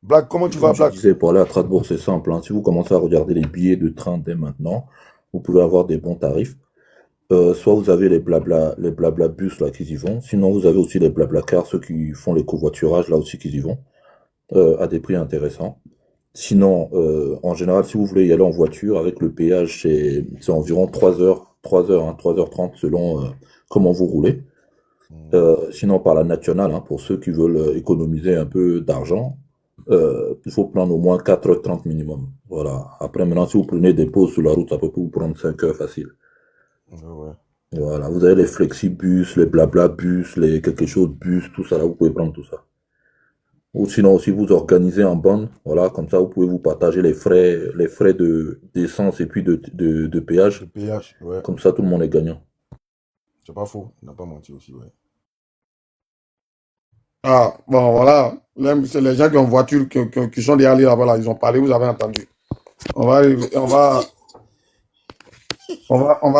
Black, comment tu vas, Black? Je disais, pour aller à Strasbourg, c'est simple. Hein. Si vous commencez à regarder les billets de train dès maintenant, vous pouvez avoir des bons tarifs. Soit vous avez les blabla bus là qui y vont, sinon vous avez aussi les blabla cars, ceux qui font les covoiturages là aussi qui y vont, à des prix intéressants. Sinon, en général, si vous voulez y aller en voiture, avec le péage, c'est environ 3h30 selon comment vous roulez. Sinon, par la nationale, hein, pour ceux qui veulent économiser un peu d'argent, il faut prendre au moins 4h30 minimum. Voilà. Après, maintenant, si vous prenez des pauses sur la route, ça peut vous prendre 5 heures facile. Ouais. Voilà, vous avez les flexibus, les blabla bus, les quelque chose bus, tout ça là, vous pouvez prendre tout ça. Ou sinon aussi vous organisez en bande, voilà, comme ça vous pouvez vous partager les frais d'essence et puis de péage. Le péage, ouais. Comme ça tout le monde est gagnant. C'est pas faux, il n'a pas menti aussi, ouais. Ah, bon, voilà. C'est les gens qui ont voiture, qui sont déjà allés là-bas, là, ils ont parlé, vous avez entendu. On va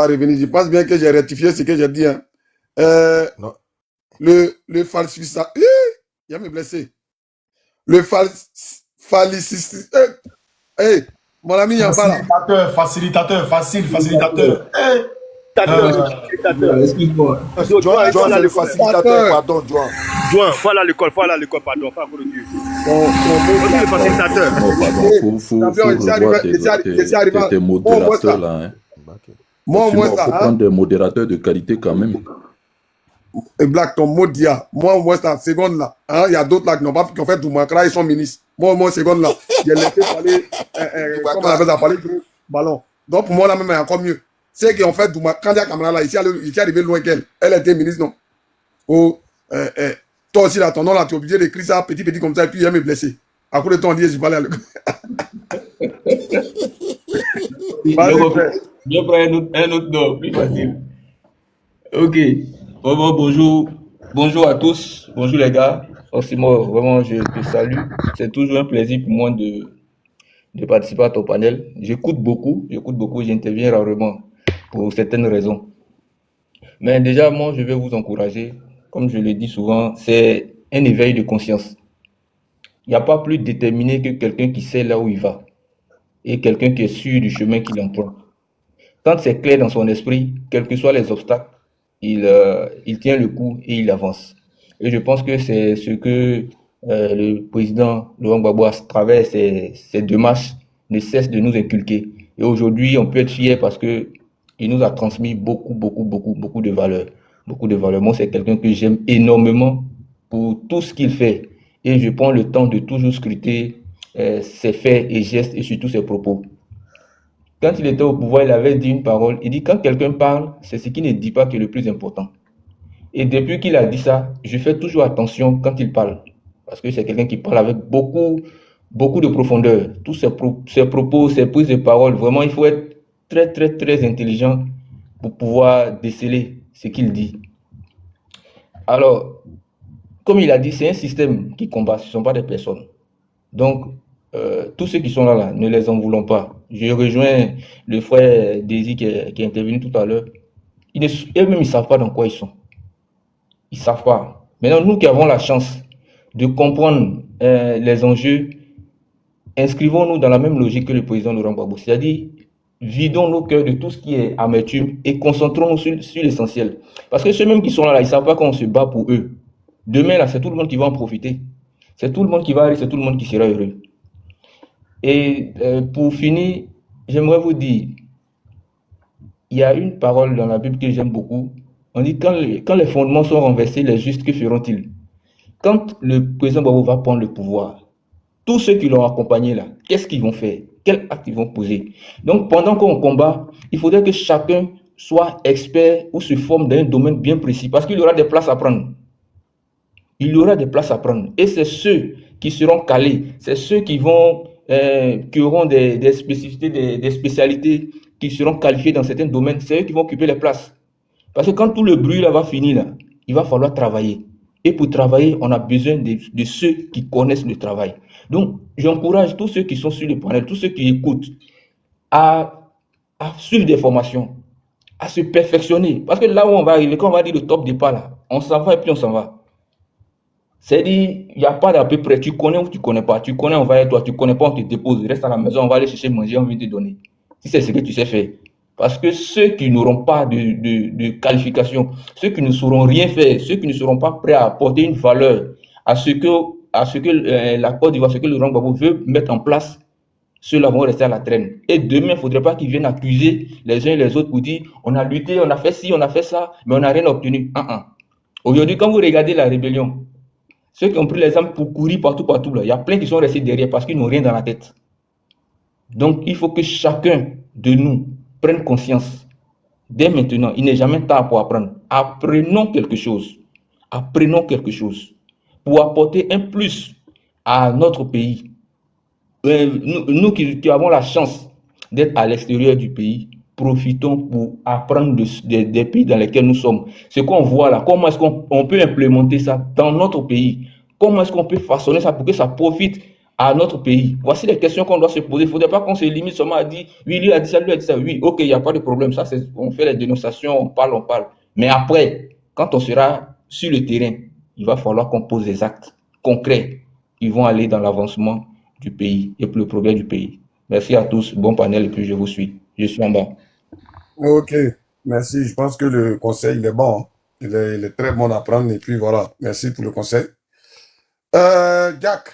revenir. Je pense bien que j'ai rectifié ce que j'ai dit. Hein. Non. Le falsificateur. Il va me blesser. Le falsificateur. Hey, mon ami, il y a pas là. Facilitateur. Excuse-moi. Joan, le facilitateur, pardon, Joan. Joan, faut aller à l'école, pardon, pas pour le Dieu. Le facilitateur. Non, pardon, faut revoir tes modérateurs là. Hein. Moi, faut prendre des modérateurs de qualité quand même. Et Black, ton mot dia. Moi, au moins, c'est la seconde là. Hein, il y a d'autres là qui n'ont pas qui ont fait Doumakra, ils sont ministres. Moi, au moins, seconde là. J'ai laissé parler, comment on appelle ça, parler de ballon. Donc, pour moi, là même, c'est encore mieux. C'est qu'ils ont fait Doumakra. Quand il y a Kamala là, il est arrivé loin qu'elle. Elle était ministre, non? Oh, toi aussi, là, ton nom là, tu es obligé d'écrire ça petit comme ça, et puis il va me blesser. À coup de temps, on dit, je vais aller à l'école. Vas-y, frère. Je prends un autre nom, plus facile. Ok. Vraiment, bonjour. Bonjour à tous. Bonjour les gars. Forcément, vraiment, je te salue. C'est toujours un plaisir pour moi de participer à ton panel. J'écoute beaucoup, j'interviens rarement pour certaines raisons. Mais déjà, moi, je vais vous encourager. Comme je le dis souvent, c'est un éveil de conscience. Il n'y a pas plus déterminé que quelqu'un qui sait là où il va et quelqu'un qui est sûr du chemin qu'il emprunte. Quand c'est clair dans son esprit, quels que soient les obstacles, il tient le coup et il avance. Et je pense que c'est ce que le président Laurent Gbagbo, à travers ses démarches, ne cesse de nous inculquer. Et aujourd'hui, on peut être fier parce que il nous a transmis beaucoup de valeurs. Beaucoup de valeurs. Moi, c'est quelqu'un que j'aime énormément pour tout ce qu'il fait. Et je prends le temps de toujours scruter ses faits et gestes et surtout ses propos. Quand il était au pouvoir, il avait dit une parole. Il dit, quand quelqu'un parle, c'est ce qu'il ne dit pas qui est le plus important. Et depuis qu'il a dit ça, je fais toujours attention quand il parle. Parce que c'est quelqu'un qui parle avec beaucoup de profondeur. Tous ses propos, ses prises de parole, vraiment, il faut être très intelligent pour pouvoir déceler ce qu'il dit. Alors, comme il a dit, c'est un système qui combat, ce ne sont pas des personnes. Donc, tous ceux qui sont là, ne les en voulons pas. Je rejoins le frère Désir qui est intervenu tout à l'heure. Eux-mêmes, ils ne savent pas dans quoi ils sont. Ils ne savent pas. Maintenant, nous qui avons la chance de comprendre les enjeux, inscrivons-nous dans la même logique que le président Laurent Gbagbo. C'est-à-dire, vidons nos cœurs de tout ce qui est amertume et concentrons-nous sur l'essentiel. Parce que ceux-mêmes qui sont là, ils ne savent pas qu'on se bat pour eux. Demain, là, c'est tout le monde qui va en profiter. C'est tout le monde qui va aller, c'est tout le monde qui sera heureux. Et pour finir, j'aimerais vous dire, il y a une parole dans la Bible que j'aime beaucoup. On dit, quand les fondements sont renversés, les justes, que feront-ils? Quand le président Gbagbo va prendre le pouvoir, tous ceux qui l'ont accompagné là, qu'est-ce qu'ils vont faire? Quel acte ils vont poser? Donc, pendant qu'on combat, il faudrait que chacun soit expert ou se forme dans un domaine bien précis, parce qu'il y aura des places à prendre. Il y aura des places à prendre. Et c'est ceux qui seront calés, c'est ceux qui auront des spécificités, des spécialités, qui seront qualifiés dans certains domaines, c'est eux qui vont occuper les places. Parce que quand tout le bruit là va finir, là, il va falloir travailler. Et pour travailler, on a besoin de ceux qui connaissent le travail. Donc, j'encourage tous ceux qui sont sur le panel, tous ceux qui écoutent, à suivre des formations, à se perfectionner. Parce que là où on va arriver, quand on va dire le top départ, là, on s'en va et puis on s'en va. C'est-à-dire, il n'y a pas d'à peu près. Tu connais ou tu ne connais pas. Tu connais, on va avec toi. Tu ne connais pas, on te dépose. Reste à la maison, on va aller chercher manger, on va te donner. Si c'est ce que tu sais faire. Parce que ceux qui n'auront pas de qualification, ceux qui ne sauront rien faire, ceux qui ne seront pas prêts à apporter une valeur à ce que la Côte d'Ivoire, ce que le Laurent Gbagbo veut mettre en place, ceux-là vont rester à la traîne. Et demain, il ne faudrait pas qu'ils viennent accuser les uns et les autres pour dire on a lutté, on a fait ci, on a fait ça, mais on n'a rien obtenu. Aujourd'hui, quand vous regardez la rébellion, ceux qui ont pris les armes pour courir partout, là, il y a plein qui sont restés derrière parce qu'ils n'ont rien dans la tête. Donc, il faut que chacun de nous prenne conscience. Dès maintenant, il n'est jamais tard pour apprendre. Apprenons quelque chose. Apprenons quelque chose pour apporter un plus à notre pays. Nous qui avons la chance d'être à l'extérieur du pays, profitons pour apprendre des pays dans lesquels nous sommes. Ce qu'on voit là, comment est-ce qu'on peut implémenter ça dans notre pays? Comment est-ce qu'on peut façonner ça pour que ça profite à notre pays? Voici les questions qu'on doit se poser. Il ne faudrait pas qu'on se limite seulement à dire oui, lui a dit ça, lui a dit ça. Oui, ok, il n'y a pas de problème. Ça, on fait les dénonciations, on parle. Mais après, quand on sera sur le terrain, il va falloir qu'on pose des actes concrets qui vont aller dans l'avancement du pays et pour le progrès du pays. Merci à tous. Bon panel et puis je vous suis. Je suis en bas. Ok, merci. Je pense que le conseil, il est bon. Hein. Il est très bon à prendre. Et puis voilà, merci pour le conseil. Jack.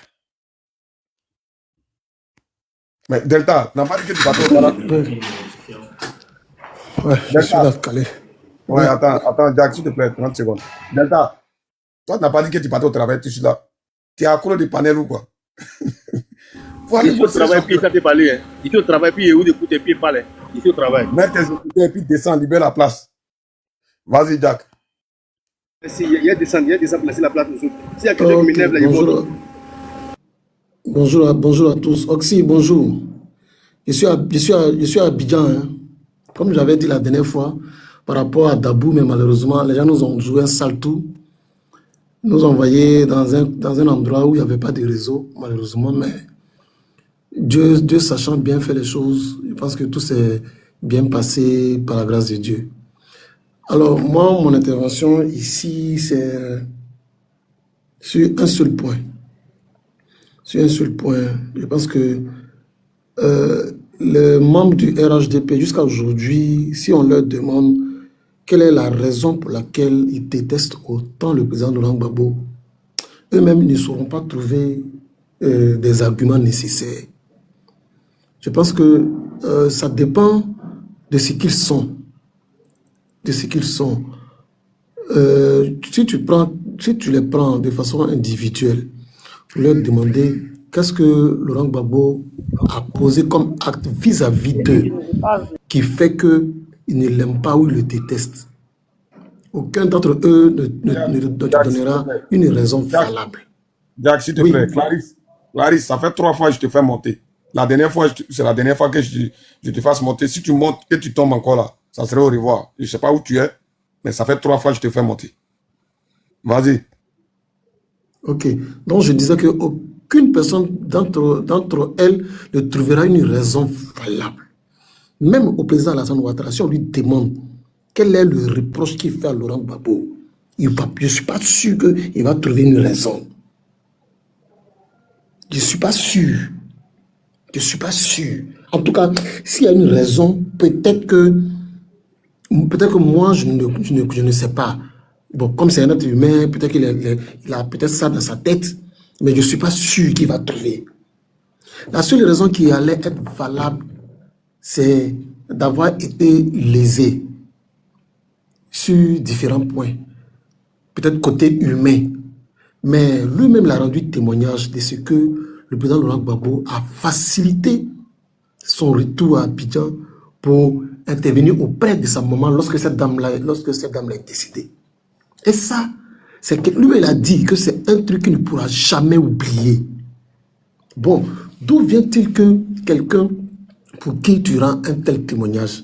Mais Delta, n'a pas dit que tu partais au Canada. Ouais, je suis là, calé. Ouais, attends, Jack, s'il te plaît, 30 secondes. Delta, toi, tu n'as pas dit que tu partais au travail, tu suis là. Tu es accro de panel ou quoi? Ici au travail, puis ça t'est parlé. Hein. Ici au travail, puis où d'écouter et puis parler. Ici au travail. Mets tes écouteurs et puis descends, libère la place. Vas-y, Jack. Il y a descendre pour laisser la place aux autres. S'il y a quelqu'un qui m'énerve, là, il faut. Bonjour à tous. Oxy, bonjour. Je suis à Abidjan, hein. Comme j'avais dit la dernière fois, par rapport à Dabou, mais malheureusement, les gens nous ont joué un sale tour. Nous ont envoyé dans un endroit où il n'y avait pas de réseau, malheureusement, mais Dieu sachant bien faire les choses, je pense que tout s'est bien passé par la grâce de Dieu. Alors, moi, mon intervention ici, c'est sur un seul point. Sur un seul point. Je pense que les membres du RHDP, jusqu'à aujourd'hui, si on leur demande quelle est la raison pour laquelle ils détestent autant le président Laurent Gbagbo, eux-mêmes ne sauront pas trouver des arguments nécessaires. Je pense que ça dépend de ce qu'ils sont. De ce qu'ils sont. Si tu les prends de façon individuelle, pour leur demander qu'est-ce que Laurent Gbagbo a posé comme acte vis-à-vis d'eux, qui fait qu'ils ne l'aiment pas ou ils le détestent. Aucun d'entre eux ne donnera une raison valable. Jack, s'il te plaît, Clarisse, ça fait 3 fois que je te fais monter. La dernière fois, c'est la dernière fois que je te fasse monter. Si tu montes et tu tombes encore là, ça serait au revoir. Je ne sais pas où tu es, mais ça fait 3 fois que je te fais monter. Vas-y. Ok. Donc, je disais qu'aucune personne d'entre elles ne trouvera une raison valable. Même au président Alassane Ouattara, si on lui demande quel est le reproche qu'il fait à Laurent Gbagbo, je ne suis pas sûr qu'il va trouver une raison. Je ne suis pas sûr. Je ne suis pas sûr. En tout cas, s'il y a une raison, peut-être que moi, je ne sais pas. Bon, comme c'est un être humain, peut-être qu'il a peut-être ça dans sa tête, mais je ne suis pas sûr qu'il va trouver. La seule raison qui allait être valable, c'est d'avoir été lésé sur différents points, peut-être côté humain. Mais lui-même l'a rendu témoignage de ce que le président Laurent Gbagbo a facilité son retour à Abidjan pour intervenir auprès de sa maman lorsque cette dame-là est décédée. Et ça, c'est que lui, il a dit que c'est un truc qu'il ne pourra jamais oublier. Bon, d'où vient-il que quelqu'un pour qui tu rends un tel témoignage,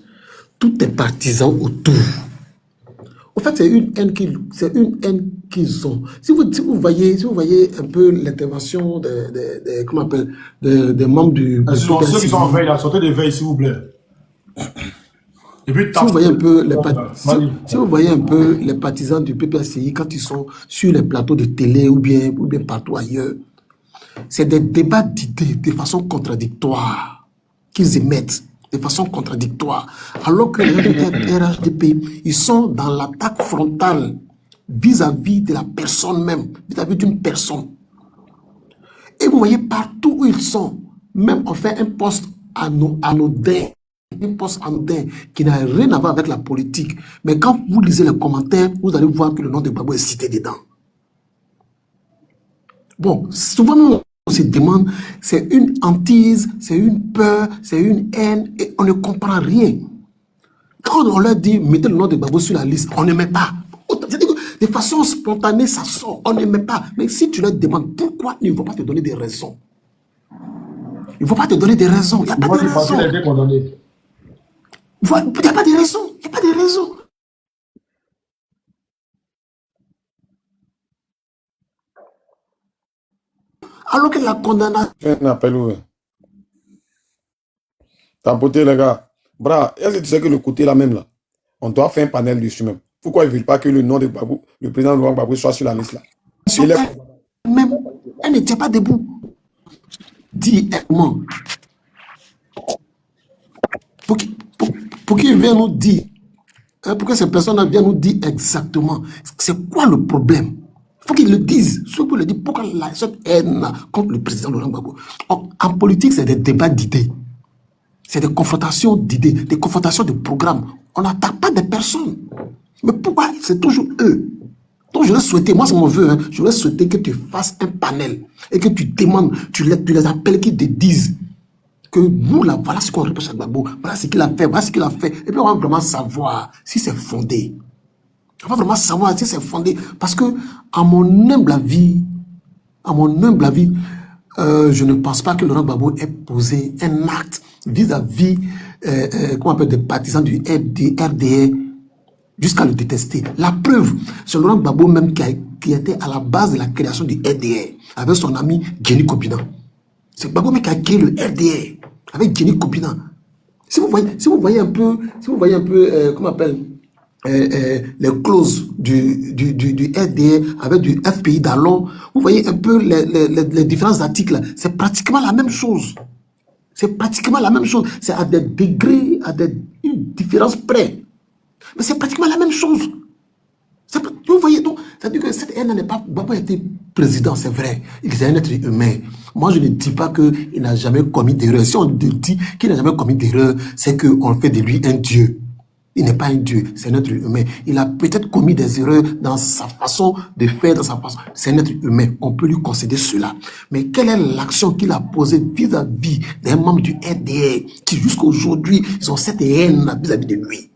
tous tes partisans autour, en fait, c'est une haine qu'ils ont. Si vous voyez un peu l'intervention des membres du... Ceux qui sont en veille, sortez des veilles, s'il vous plaît. Et puis, si vous voyez un peu les partisans du PPACI quand ils sont sur les plateaux de télé ou bien partout ailleurs, c'est des débats d'idées de façon contradictoire qu'ils émettent, de façon contradictoire. Alors que les RHDP, ils sont dans l'attaque frontale vis-à-vis de la personne même, vis-à-vis d'une personne. Et vous voyez partout où ils sont, même on fait un poste anodin, un poste anodin qui n'a rien à voir avec la politique. Mais quand vous lisez les commentaires, vous allez voir que le nom de Gbagbo est cité dedans. Bon, souvent on se demande, c'est une hantise, c'est une peur, c'est une haine, et on ne comprend rien. Quand on leur dit, mettez le nom de Gbagbo sur la liste, on ne met pas. De façon spontanée, ça sort, on ne met pas. Mais si tu leur demandes pourquoi, ils ne vont pas te donner des raisons. Ils ne vont pas te donner des raisons. Il n'y a pas de raison. Il n'y a pas de raison. Il n'y a pas de raison. Alors que la condamnation... Un appel ouvert. Tapoter les gars. Bra, est-ce que tu sais que le côté là même là, on doit faire un panel dessus même. Pourquoi ils ne veulent pas que le nom de Gbagbo, le président Laurent Gbagbo soit sur la liste là? Même, elle ne tient pas debout. Dis moi. Pour qu'ils viennent nous dire, pour que ces personnes viennent nous dire exactement c'est quoi le problème. Il faut qu'ils le disent. Ceux qui le disent, pourquoi cette haine contre le président Laurent Gbagbo. En politique, c'est des débats d'idées. C'est des confrontations d'idées, des confrontations de programmes. On n'attaque pas des personnes. Mais pourquoi c'est toujours eux? Donc je voudrais souhaiter, moi c'est mon vœu, je voudrais souhaiter que tu fasses un panel et que tu demandes, tu les appelles, qu'ils te disent que nous là, voilà ce qu'on reproche à Gbagbo, voilà ce qu'il a fait, voilà ce qu'il a fait. Et puis on va vraiment savoir si c'est fondé. On va vraiment savoir si c'est fondé. Parce que, à mon humble avis, je ne pense pas que Laurent Gbagbo ait posé un acte vis-à-vis comment on appelle, des partisans du RDR jusqu'à le détester. La preuve, c'est Laurent Gbagbo même qui était à la base de la création du RDR avec son ami Jenny Kobina. C'est Gbagbo même qui a créé le RDR avec Jenny Kobina. Si vous voyez un peu, comment on appelle, les clauses du RDR avec du FPI d'Allon, vous voyez un peu les différents articles. C'est pratiquement la même chose. C'est pratiquement la même chose. C'est à des degrés, une différence près. Mais c'est pratiquement la même chose. Vous voyez, donc, c'est-à-dire que cette haine n'a pas été président, c'est vrai. Il est un être humain. Moi, je ne dis pas qu'il n'a jamais commis d'erreur. Si on dit qu'il n'a jamais commis d'erreur, c'est qu'on fait de lui un dieu. Il n'est pas un dieu, c'est un être humain. Il a peut-être commis des erreurs dans sa façon de faire, dans sa façon. C'est un être humain, on peut lui concéder cela. Mais quelle est l'action qu'il a posée vis-à-vis des membres du RDR qui jusqu'à aujourd'hui, ils ont cette haine vis-à-vis de lui?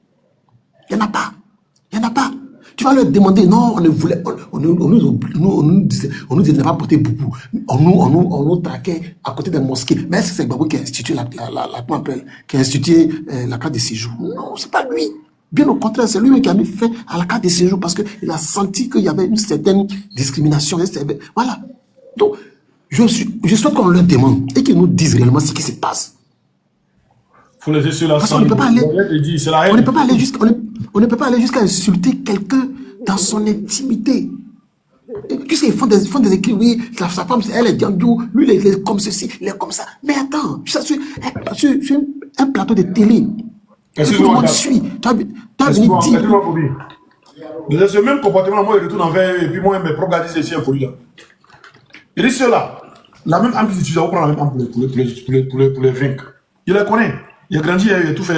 Il n'y en a pas. Il n'y en a pas. Tu vas leur demander, non, on ne voulait, on nous disait de ne pas porter boubou. On nous traquait à côté des mosquées. Mais est-ce que c'est Gbagbo qui a institué la carte de séjour? Non, c'est pas lui. Bien au contraire, c'est lui qui a mis fin à la carte de séjour parce qu'il a senti qu'il y avait une certaine discrimination. Voilà. Donc, je souhaite qu'on leur demande et qu'ils nous disent réellement ce qui se passe. Faut laisser cela. Parce qu'on ne peut pas aller jusqu'à insulter quelqu'un dans son intimité. Puisqu'ils font des écrits, oui, sa femme, elle est diandou, lui, il est comme ceci, il est comme ça. Mais attends, sur un plateau de télé, tout le monde suit. Tu as venu dire... Ce même comportement, moi, il retourne envers, et puis moi, mes propres gars disent ici un folie là. Il dit cela, la même âme qu'ils utilisent, on prend la même âme pour les vaincre. Il la connaît. Il a grandi, il a tout fait.